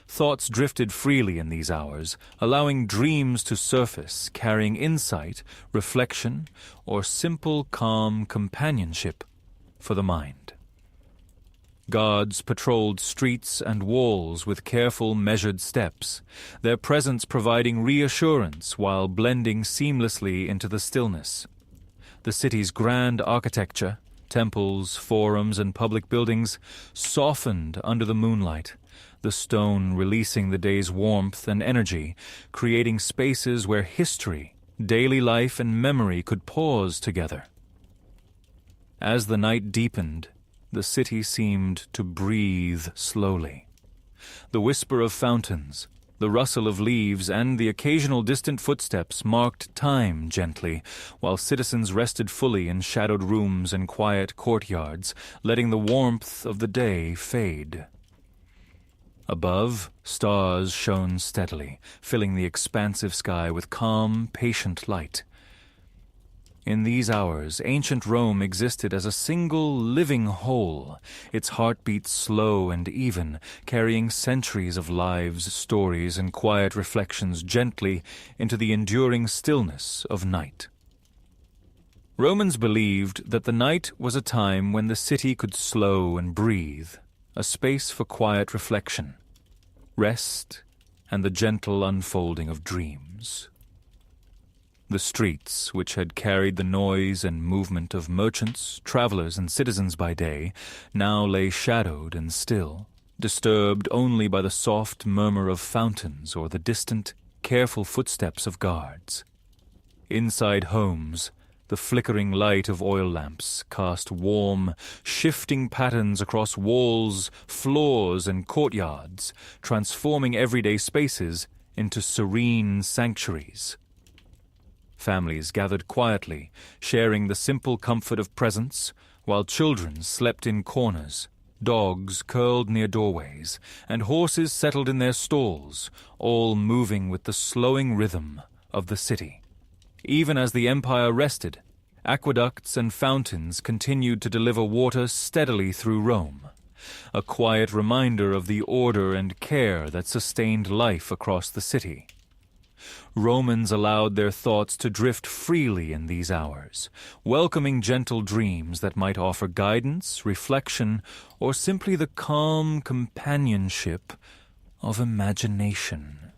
Thoughts drifted freely in these hours, allowing dreams to surface, carrying insight, reflection, or simple, calm companionship for the mind. Guards patrolled streets and walls with careful, measured steps, their presence providing reassurance while blending seamlessly into the stillness. The city's grand architecture, temples, forums, and public buildings softened under the moonlight, the stone releasing the day's warmth and energy, creating spaces where history, daily life, and memory could pause together. As the night deepened, the city seemed to breathe slowly. The whisper of fountains, the rustle of leaves, and the occasional distant footsteps marked time gently, while citizens rested fully in shadowed rooms and quiet courtyards, letting the warmth of the day fade. Above, stars shone steadily, filling the expansive sky with calm, patient light. In these hours, ancient Rome existed as a single living whole, its heartbeat slow and even, carrying centuries of lives, stories, and quiet reflections gently into the enduring stillness of night. Romans believed that the night was a time when the city could slow and breathe, a space for quiet reflection, rest, and the gentle unfolding of dreams. The streets, which had carried the noise and movement of merchants, travelers, and citizens by day, now lay shadowed and still, disturbed only by the soft murmur of fountains or the distant, careful footsteps of guards. Inside homes, the flickering light of oil lamps cast warm, shifting patterns across walls, floors, and courtyards, transforming everyday spaces into serene sanctuaries. Families gathered quietly, sharing the simple comfort of presence, while children slept in corners, dogs curled near doorways, and horses settled in their stalls, all moving with the slowing rhythm of the city. Even as the empire rested, aqueducts and fountains continued to deliver water steadily through Rome, a quiet reminder of the order and care that sustained life across the city. Romans allowed their thoughts to drift freely in these hours, welcoming gentle dreams that might offer guidance, reflection, or simply the calm companionship of imagination.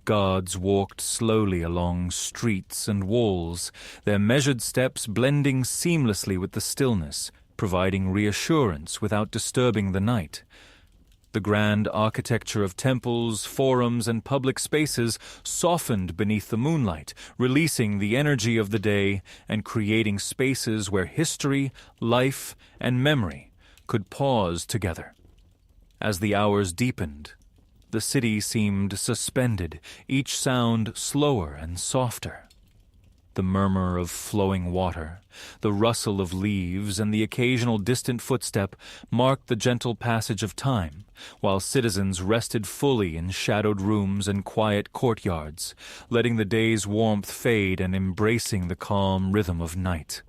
Guards walked slowly along streets and walls, their measured steps blending seamlessly with the stillness, providing reassurance without disturbing the night. The grand architecture of temples, forums, and public spaces softened beneath the moonlight, releasing the energy of the day and creating spaces where history, life, and memory could pause together. As the hours deepened, the city seemed suspended, each sound slower and softer. The murmur of flowing water, the rustle of leaves, and the occasional distant footstep marked the gentle passage of time, while citizens rested fully in shadowed rooms and quiet courtyards, letting the day's warmth fade and embracing the calm rhythm of night.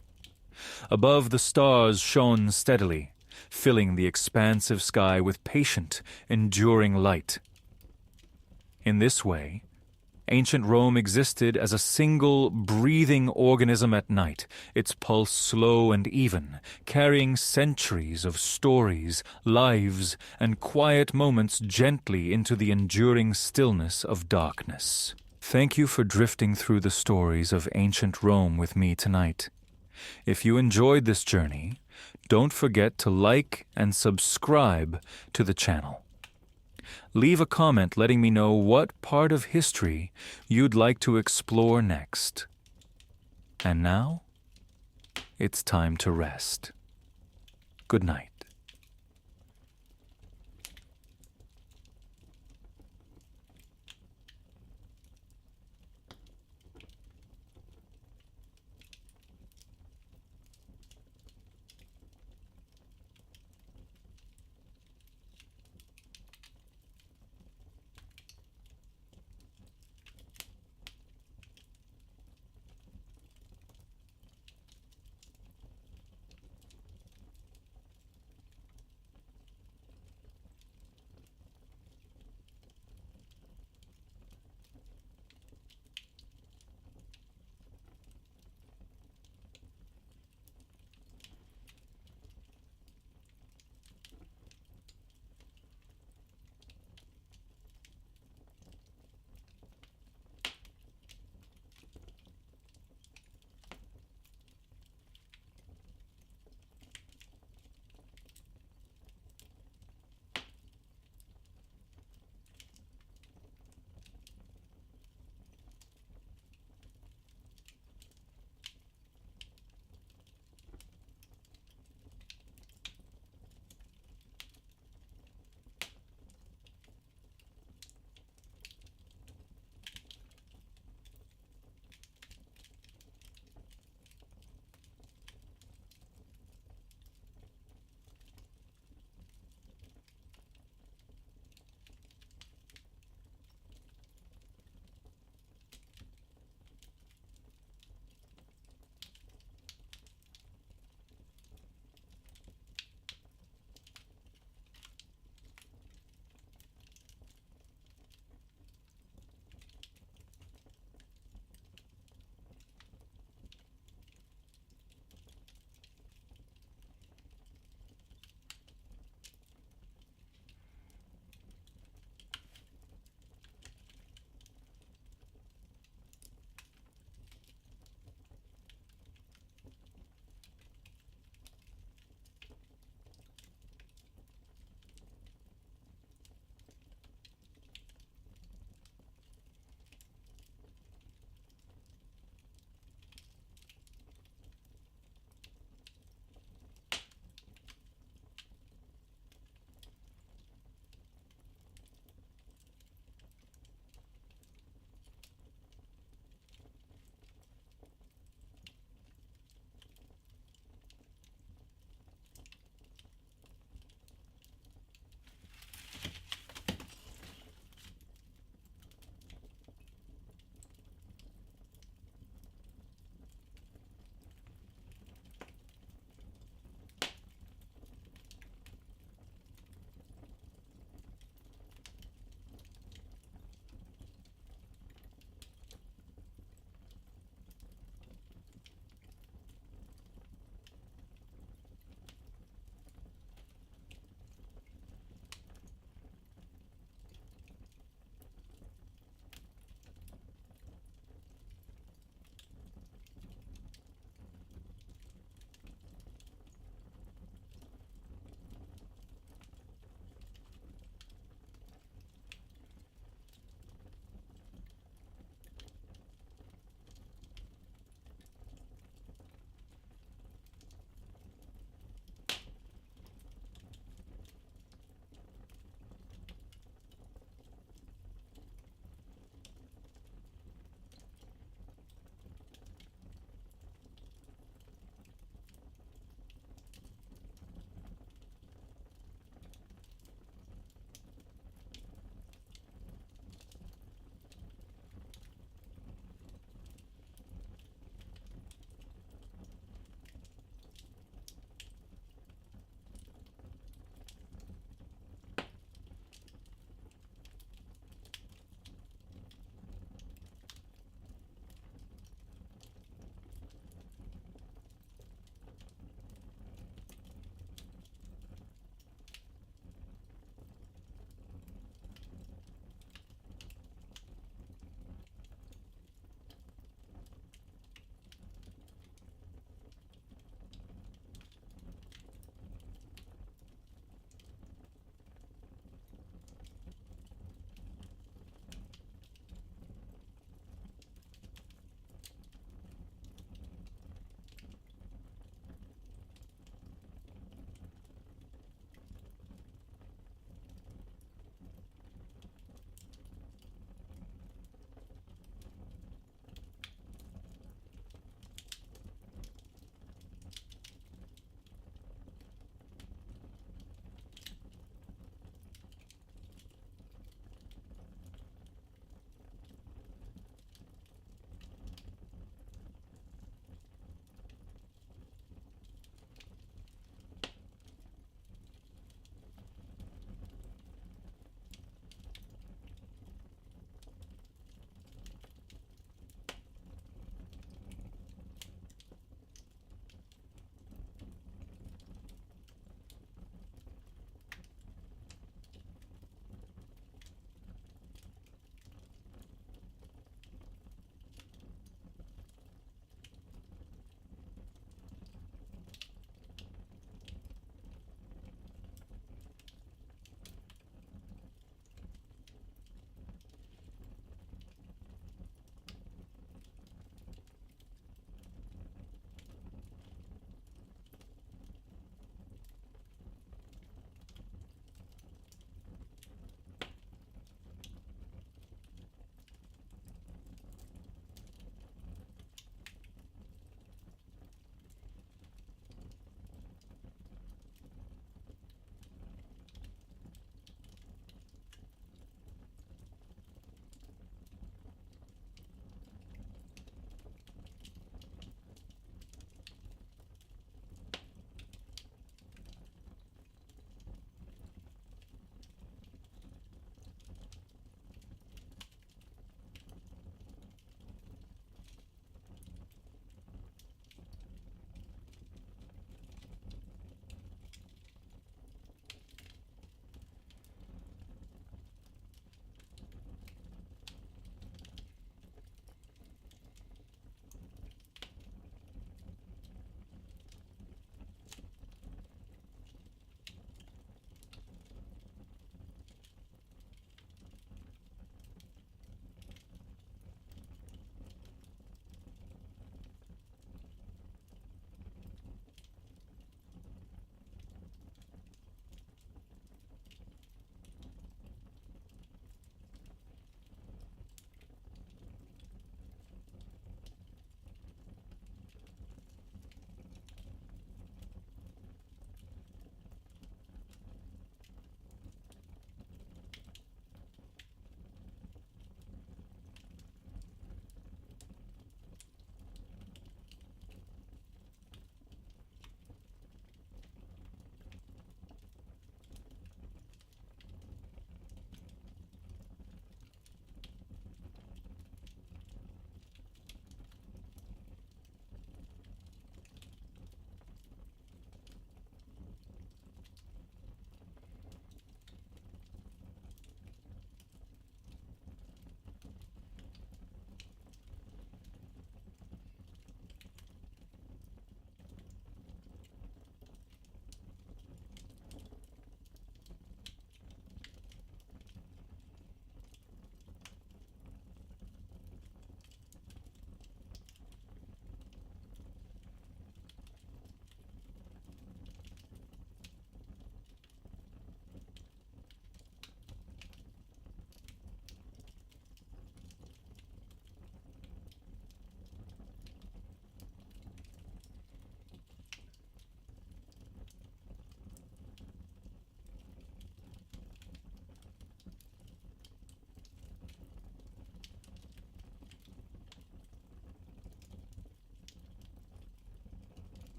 Above, the stars shone steadily, filling the expansive sky with patient, enduring light. In this way, ancient Rome existed as a single, breathing organism at night, its pulse slow and even, carrying centuries of stories, lives, and quiet moments gently into the enduring stillness of darkness. Thank you for drifting through the stories of ancient Rome with me tonight. If you enjoyed this journey, don't forget to like and subscribe to the channel. Leave a comment letting me know what part of history you'd like to explore next. And now, it's time to rest. Good night.